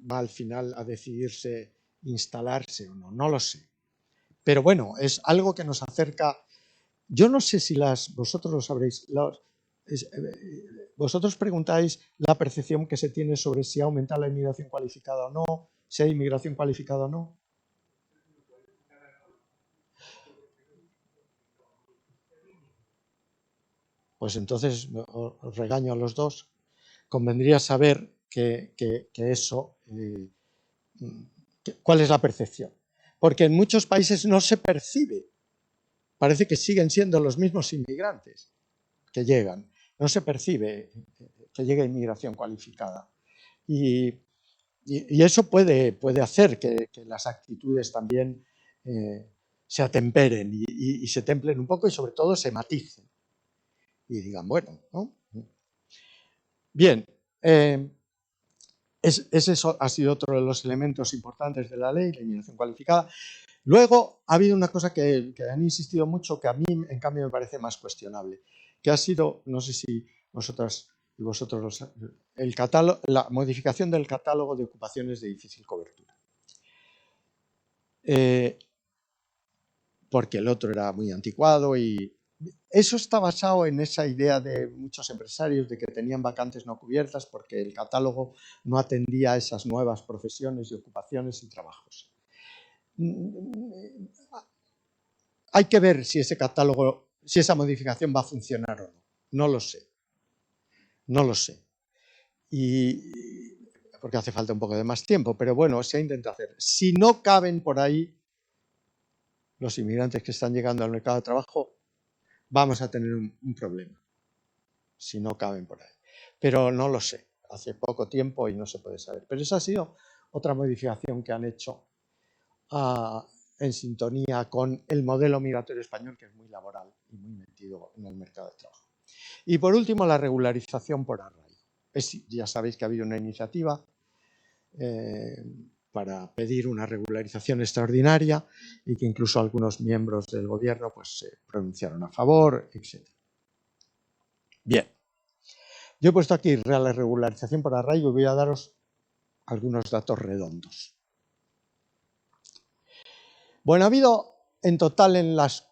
va al final a decidirse instalarse o no, no lo sé. Pero bueno, es algo que nos acerca. Yo no sé si vosotros lo sabréis, vosotros preguntáis la percepción que se tiene sobre si ha aumentado la inmigración cualificada o no, si hay inmigración cualificada o no. Pues entonces os regaño a los dos. Convendría saber que eso, cuál es la percepción. Porque en muchos países no se percibe. Parece que siguen siendo los mismos inmigrantes que llegan. No se percibe que llegue inmigración cualificada. Y eso puede hacer que las actitudes también se atemperen y se templen un poco y sobre todo se maticen. Y digan, bueno, ¿no? Bien, eso ha sido otro de los elementos importantes de la ley, la inmigración cualificada. Luego ha habido una cosa que han insistido mucho, que a mí en cambio me parece más cuestionable, que ha sido, no sé si vosotras y vosotros, la modificación del catálogo de ocupaciones de difícil cobertura. Porque el otro era muy anticuado y eso está basado en esa idea de muchos empresarios de que tenían vacantes no cubiertas porque el catálogo no atendía a esas nuevas profesiones y ocupaciones y trabajos. Hay que ver si ese catálogo, si esa modificación va a funcionar o no. No lo sé. No lo sé. Porque hace falta un poco de más tiempo, pero bueno, se ha intentado hacer. Si no caben por ahí los inmigrantes que están llegando al mercado de trabajo, vamos a tener un problema. Si no caben por ahí. Pero no lo sé. Hace poco tiempo y no se puede saber. Pero esa ha sido otra modificación que han hecho en sintonía con el modelo migratorio español, que es muy laboral y muy metido en el mercado de trabajo. Y por último, la regularización por arraigo. Ya sabéis que ha habido una iniciativa para pedir una regularización extraordinaria y que incluso algunos miembros del gobierno pues, se pronunciaron a favor, etc. Bien, yo he puesto aquí la regularización por arraigo y voy a daros algunos datos redondos. Bueno, ha habido en total en las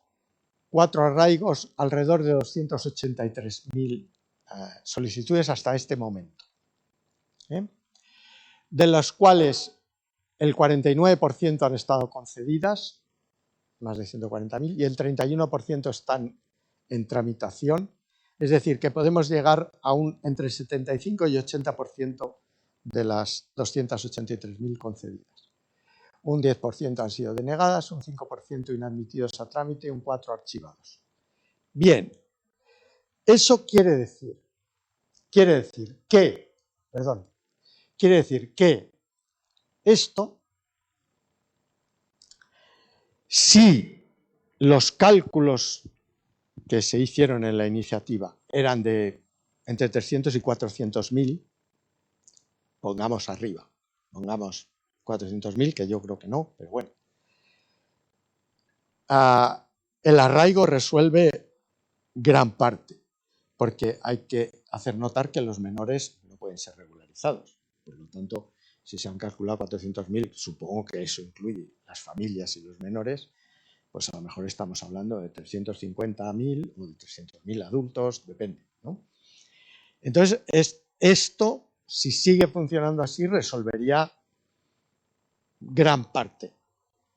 4 arraigos alrededor de 283.000 solicitudes hasta este momento, de las cuales el 49% han estado concedidas, más de 140.000, y el 31% están en tramitación, es decir, que podemos llegar a entre 75 y 80% de las 283.000 concedidas. Un 10% han sido denegadas, un 5% inadmitidos a trámite y un 4% archivados. Bien, eso quiere decir que esto, si los cálculos que se hicieron en la iniciativa eran de entre 300 y 400.000, pongamos arriba, pongamos 400.000, que yo creo que no, pero bueno. El arraigo resuelve gran parte, porque hay que hacer notar que los menores no pueden ser regularizados. Por lo tanto, si se han calculado 400.000, supongo que eso incluye las familias y los menores, pues a lo mejor estamos hablando de 350.000 o de 300.000 adultos, depende, ¿no? Entonces, esto, si sigue funcionando así, resolvería gran parte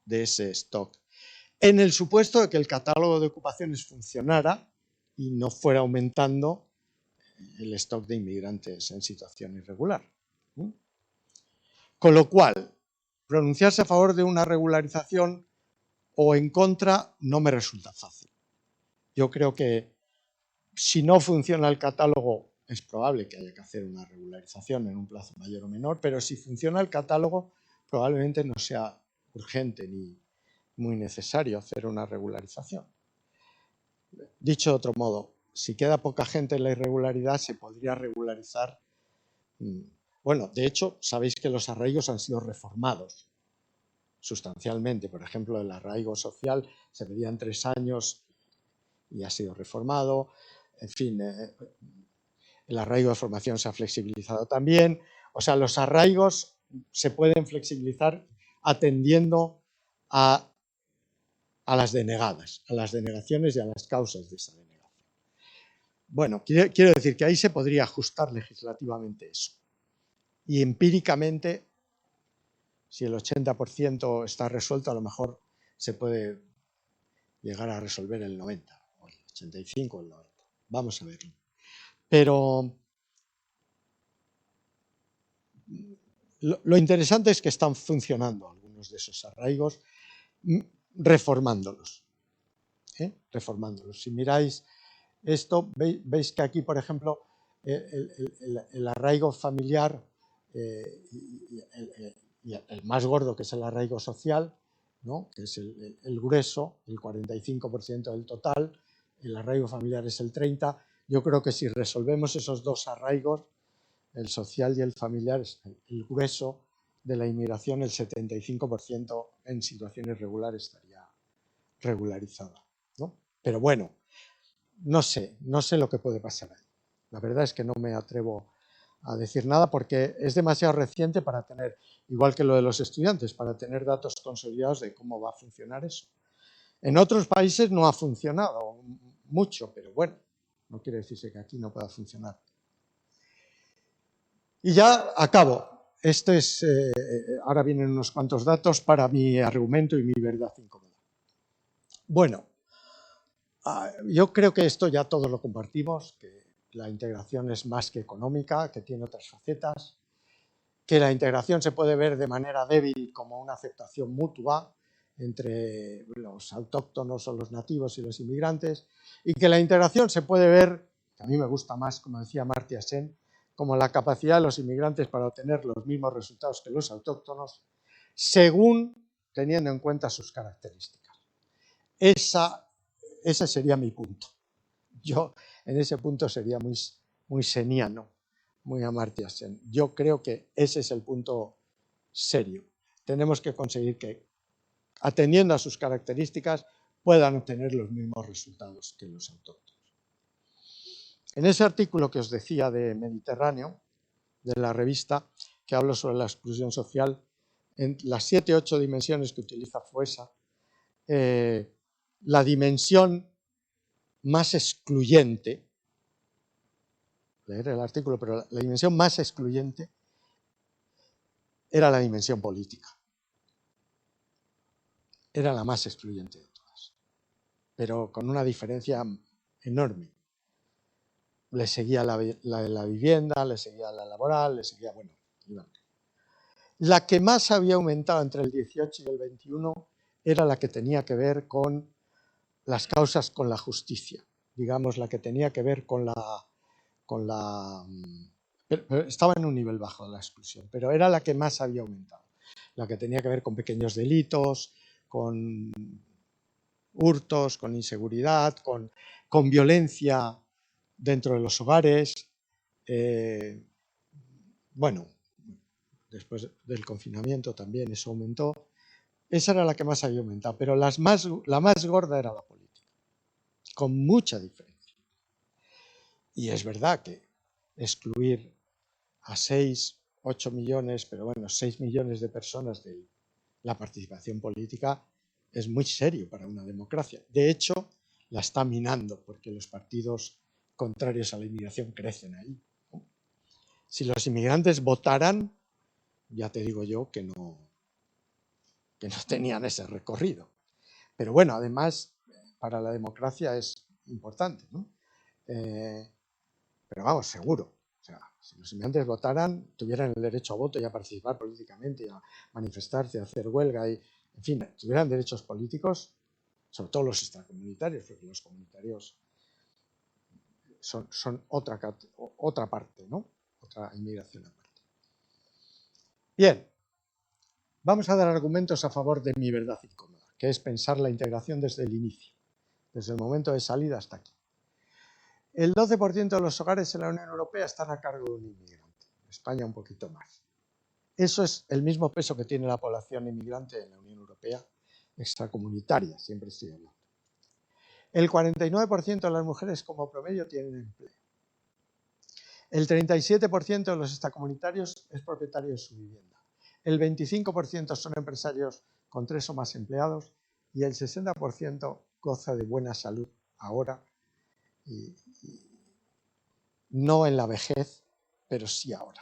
de ese stock. En el supuesto de que el catálogo de ocupaciones funcionara y no fuera aumentando el stock de inmigrantes en situación irregular. Con lo cual, pronunciarse a favor de una regularización o en contra no me resulta fácil. Yo creo que si no funciona el catálogo, es probable que haya que hacer una regularización en un plazo mayor o menor, pero si funciona el catálogo, probablemente no sea urgente ni muy necesario hacer una regularización. Dicho de otro modo, si queda poca gente en la irregularidad, se podría regularizar. Bueno, de hecho, sabéis que los arraigos han sido reformados sustancialmente. Por ejemplo, el arraigo social se pedían 3 años y ha sido reformado. En fin, el arraigo de formación se ha flexibilizado también. O sea, los arraigos se pueden flexibilizar atendiendo a las denegadas, a las denegaciones y a las causas de esa denegación. Bueno, quiero decir que ahí se podría ajustar legislativamente eso. Y empíricamente, si el 80% está resuelto, a lo mejor se puede llegar a resolver el 90%, o el 85% o el 90%. Vamos a verlo. Pero lo interesante es que están funcionando algunos de esos arraigos, reformándolos. Reformándolos. Si miráis Esto, veis que aquí, por ejemplo, el arraigo familiar y el más gordo, que es el arraigo social, ¿no? Que es el grueso, el 45% del total, el arraigo familiar es el 30%. Yo creo que si resolvemos esos dos arraigos, el social y el familiar, el grueso de la inmigración, el 75% en situaciones regulares estaría regularizada, ¿no? Pero bueno, no sé lo que puede pasar ahí. La verdad es que no me atrevo a decir nada porque es demasiado reciente para tener, igual que lo de los estudiantes, para tener datos consolidados de cómo va a funcionar eso. En otros países no ha funcionado mucho, pero bueno, no quiere decirse que aquí no pueda funcionar. Y ya acabo. Esto es, ahora vienen unos cuantos datos para mi argumento y mi verdad incómoda. Bueno, yo creo que esto ya todos lo compartimos, que la integración es más que económica, que tiene otras facetas, que la integración se puede ver de manera débil como una aceptación mutua entre los autóctonos o los nativos y los inmigrantes, y que la integración se puede ver, que a mí me gusta más, como decía Amartya Sen, como la capacidad de los inmigrantes para obtener los mismos resultados que los autóctonos, según teniendo en cuenta sus características. Ese sería mi punto. Yo en ese punto sería muy seniano, muy Amartya Sen. Yo creo que ese es el punto serio. Tenemos que conseguir que, atendiendo a sus características, puedan obtener los mismos resultados que los autóctonos. En ese artículo que os decía de Mediterráneo, de la revista, que hablo sobre la exclusión social, en las 7 u 8 dimensiones que utiliza FOESA, la dimensión más excluyente, leer el artículo, pero la dimensión más excluyente era la dimensión política. Era la más excluyente de todas, pero con una diferencia enorme. Le seguía la vivienda, le seguía la laboral, le seguía, bueno, la que más había aumentado entre el 18 y el 21 era la que tenía que ver con las causas con la justicia, digamos, la que tenía que ver con la pero estaba en un nivel bajo de la exclusión, pero era la que más había aumentado, la que tenía que ver con pequeños delitos, con hurtos, con inseguridad, con violencia dentro de los hogares. Bueno, después del confinamiento también eso aumentó. Esa era la que más había aumentado, pero la más gorda era la política, con mucha diferencia. Y es verdad que excluir a 6, 8 millones, pero bueno, 6 millones de personas de la participación política es muy serio para una democracia. De hecho, la está minando porque los partidos contrarios a la inmigración crecen ahí. Si los inmigrantes votaran, ya te digo yo que no tenían ese recorrido. Pero bueno, además, para la democracia es importante, ¿no? Pero vamos, seguro. O sea, si los inmigrantes votaran, tuvieran el derecho a voto y a participar políticamente, y a manifestarse, a hacer huelga, y, en fin, tuvieran derechos políticos, sobre todo los extracomunitarios, porque los comunitarios son otra parte, ¿no? Otra inmigración aparte. Bien, vamos a dar argumentos a favor de mi verdad incómoda, que es pensar la integración desde el inicio, desde el momento de salida hasta aquí. El 12% de los hogares en la Unión Europea están a cargo de un inmigrante, en España un poquito más. Eso es el mismo peso que tiene la población inmigrante en la Unión Europea extracomunitaria, siempre estoy hablando. El 49% de las mujeres como promedio tienen empleo. El 37% de los extracomunitarios es propietario de su vivienda. El 25% son empresarios con 3 o más empleados y el 60% goza de buena salud ahora y no en la vejez, pero sí ahora,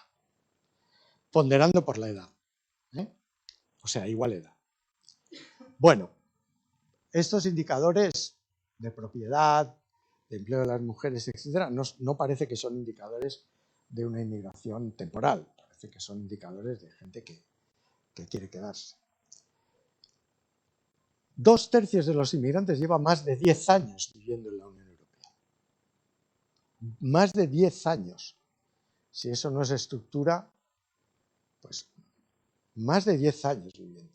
ponderando por la edad, o sea, igual edad. Bueno, estos indicadores de propiedad, de empleo de las mujeres, etcétera, no parece que son indicadores de una inmigración temporal, parece que son indicadores de gente que quiere quedarse. 2/3 de los inmigrantes llevan más de 10 años viviendo en la Unión Europea. Más de 10 años. Si eso no es estructura, pues más de 10 años viviendo.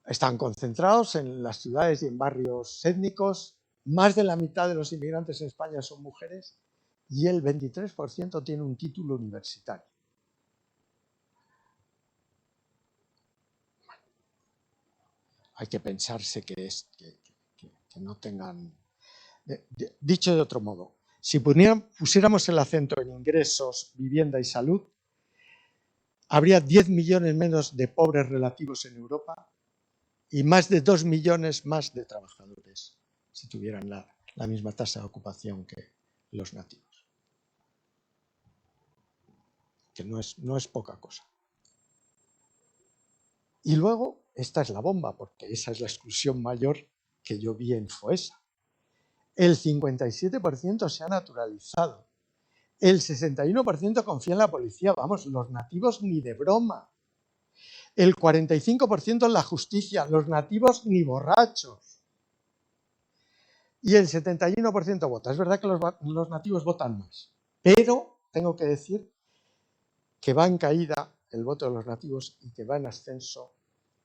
Están concentrados en las ciudades y en barrios étnicos. Más de la mitad de los inmigrantes en España son mujeres y el 23% tiene un título universitario. Hay que pensarse que no tengan... Dicho de otro modo, si pusiéramos el acento en ingresos, vivienda y salud, habría 10 millones menos de pobres relativos en Europa y más de 2 millones más de trabajadores, si tuvieran la misma tasa de ocupación que los nativos. Que no es poca cosa. Y luego, esta es la bomba, porque esa es la exclusión mayor que yo vi en FOESA. El 57% se ha naturalizado. El 61% confía en la policía. Vamos, los nativos ni de broma. El 45% en la justicia. Los nativos ni borrachos. Y el 71% vota. Es verdad que los nativos votan más. Pero tengo que decir que va en caída el voto de los nativos y que va en ascenso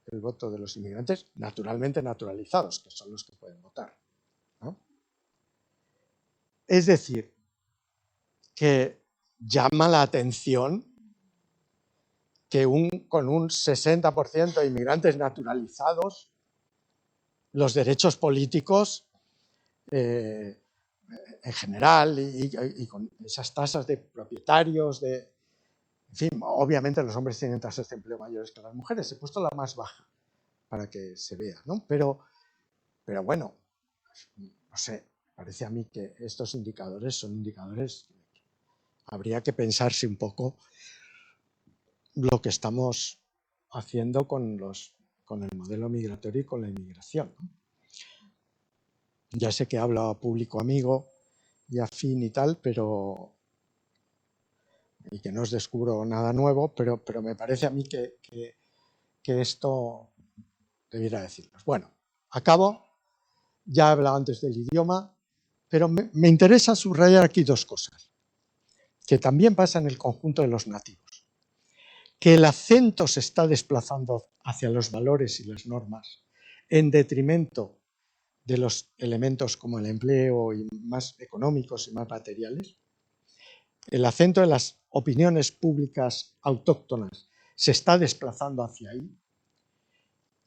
el voto de los inmigrantes, naturalmente naturalizados, que son los que pueden votar, ¿no? Es decir, que llama la atención que con un 60% de inmigrantes naturalizados, los derechos políticos en general y con esas tasas de propietarios, en fin, obviamente los hombres tienen tasas de empleo mayores que las mujeres. He puesto la más baja para que se vea, ¿no? Pero bueno, no sé, parece a mí que estos indicadores son indicadores que habría que pensarse un poco lo que estamos haciendo con el modelo migratorio y con la inmigración, ¿no? Ya sé que hablo a público amigo y afín y tal, y que no os descubro nada nuevo, pero me parece a mí que esto debiera decirlo. Bueno, acabo. Ya he hablado antes del idioma, pero me interesa subrayar aquí dos cosas, que también pasa en el conjunto de los nativos. Que el acento se está desplazando hacia los valores y las normas en detrimento de los elementos como el empleo y más económicos y más materiales. El acento de las opiniones públicas autóctonas se está desplazando hacia ahí,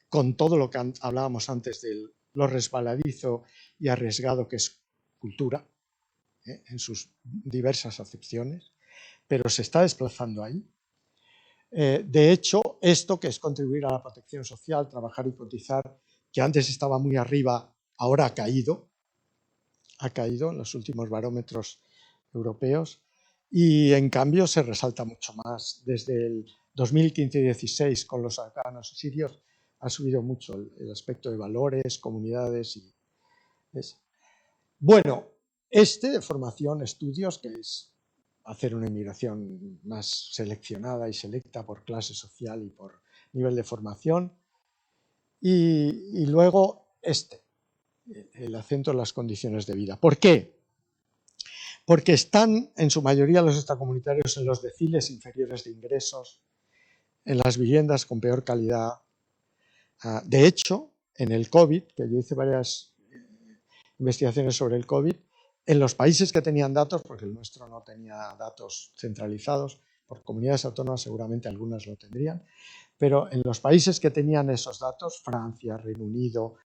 con todo lo que hablábamos antes de lo resbaladizo y arriesgado que es cultura, en sus diversas acepciones, pero se está desplazando ahí. De hecho, esto que es contribuir a la protección social, trabajar y cotizar, que antes estaba muy arriba, ahora ha caído en los últimos barómetros europeos y en cambio se resalta mucho más. Desde el 2015 y 2016 con los afganos y sirios ha subido mucho el aspecto de valores, comunidades y... Bueno, de formación, estudios, que es hacer una inmigración más seleccionada y selecta por clase social y por nivel de formación. Y luego el acento en las condiciones de vida. ¿Por qué? Porque están en su mayoría los extracomunitarios en los deciles inferiores de ingresos, en las viviendas con peor calidad. De hecho, en el COVID, que yo hice varias investigaciones sobre el COVID, en los países que tenían datos, porque el nuestro no tenía datos centralizados, por comunidades autónomas seguramente algunas lo tendrían, pero en los países que tenían esos datos, Francia, Reino Unido,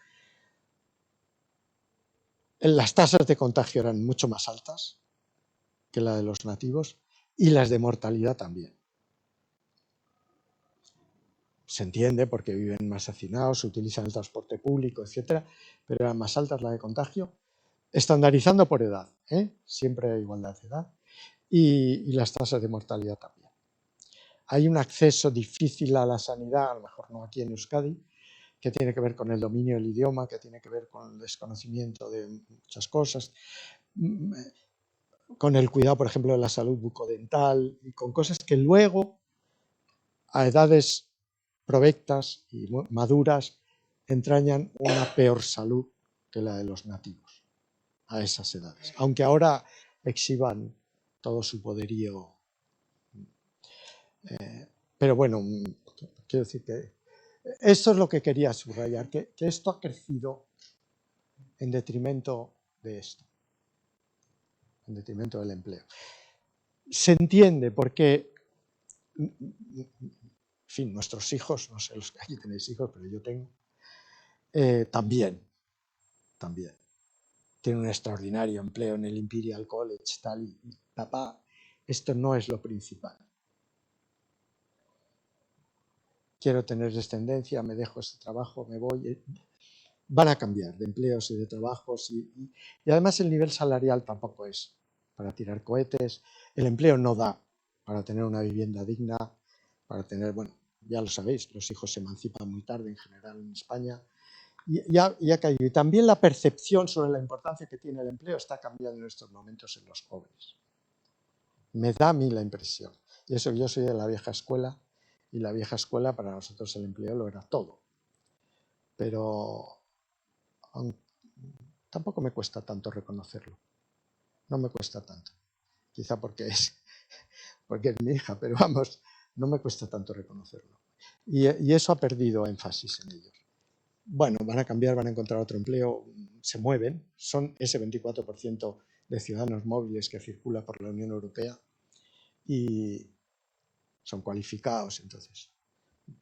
las tasas de contagio eran mucho más altas que la de los nativos y las de mortalidad también. Se entiende porque viven más hacinados, se utilizan el transporte público, etcétera, pero eran más altas la de contagio, estandarizando por edad, siempre hay igualdad de edad, y las tasas de mortalidad también. Hay un acceso difícil a la sanidad, a lo mejor no aquí en Euskadi, que tiene que ver con el dominio del idioma, que tiene que ver con el desconocimiento de muchas cosas, con el cuidado, por ejemplo, de la salud bucodental y con cosas que luego, a edades provectas y maduras, entrañan una peor salud que la de los nativos. a esas edades, aunque ahora exhiban todo su poderío. Pero bueno, quiero decir que esto es lo que quería subrayar, que esto ha crecido en detrimento de esto, en detrimento del empleo. Se entiende porque, en fin, nuestros hijos, no sé los que aquí tenéis hijos, pero yo tengo, también tienen un extraordinario empleo en el Imperial College, tal, y papá, esto no es lo principal. Quiero tener descendencia, me dejo este trabajo, me voy. Van a cambiar de empleos y de trabajos y además el nivel salarial tampoco es para tirar cohetes. El empleo no da para tener una vivienda digna, para tener, bueno, ya lo sabéis, los hijos se emancipan muy tarde en general en España y ha caído. Y también la percepción sobre la importancia que tiene el empleo está cambiando en estos momentos en los jóvenes. Me da a mí la impresión. Y eso, yo soy de la vieja escuela y la vieja escuela para nosotros el empleo lo era todo. Pero tampoco me cuesta tanto reconocerlo. No me cuesta tanto. Quizá porque es mi hija, pero vamos, no me cuesta tanto reconocerlo. Y eso ha perdido énfasis en ellos. Bueno, van a cambiar, van a encontrar otro empleo, se mueven, son ese 24% de ciudadanos móviles que circula por la Unión Europea y son cualificados, entonces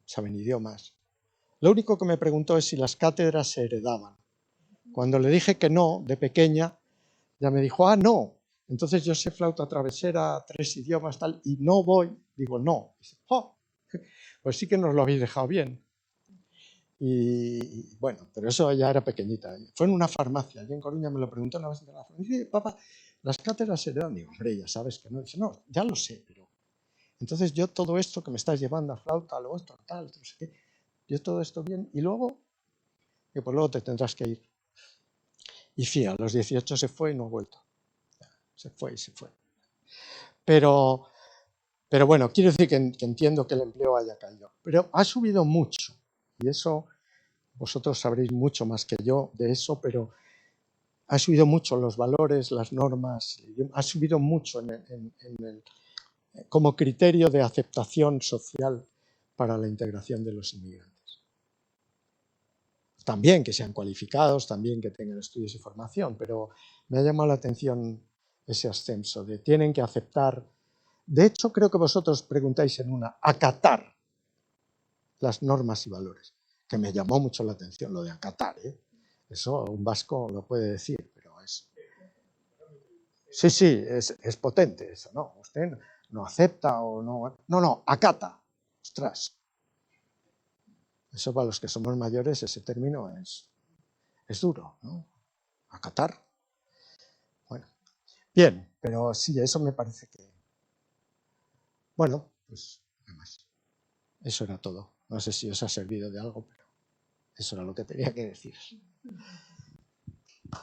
saben idiomas. Lo único que me preguntó es si las cátedras se heredaban. Cuando le dije que no, de pequeña, ya me dijo, no. Entonces yo sé flauta travesera, 3 idiomas, tal, y no voy. Digo, no. Dice, pues sí que nos lo habéis dejado bien. Y bueno, pero eso ya era pequeñita. Fue en una farmacia. Allí en Coruña me lo preguntó una vez en la farmacia. Dice, papá, ¿las cátedras se heredan? Digo, hombre, ya sabes que no. Dice, no, ya lo sé, pero... Entonces yo todo esto que me estás llevando a flauta, luego esto, tal, no sé qué, yo todo esto bien, y luego, pues luego te tendrás que ir. Y sí, a los 18 se fue y no ha vuelto. Se fue y se fue. Pero bueno, quiero decir que entiendo que el empleo haya caído. Pero ha subido mucho. Y eso, vosotros sabréis mucho más que yo de eso, pero ha subido mucho los valores, las normas, ha subido mucho como criterio de aceptación social para la integración de los inmigrantes. También que sean cualificados, también que tengan estudios y formación, pero me ha llamado la atención ese ascenso de tienen que aceptar. De hecho, creo que vosotros preguntáis en una, acatar las normas y valores, que me llamó mucho la atención lo de acatar, ¿eh? Eso un vasco lo puede decir, pero es... Sí, es potente eso, ¿no? Usted no acepta o no... No, acata. Ostras. Eso para los que somos mayores, ese término es duro, ¿no? Acatar. Bueno, bien, pero sí, eso me parece que... Bueno, pues nada más. Eso era todo. No sé si os ha servido de algo, pero eso era lo que tenía que decir.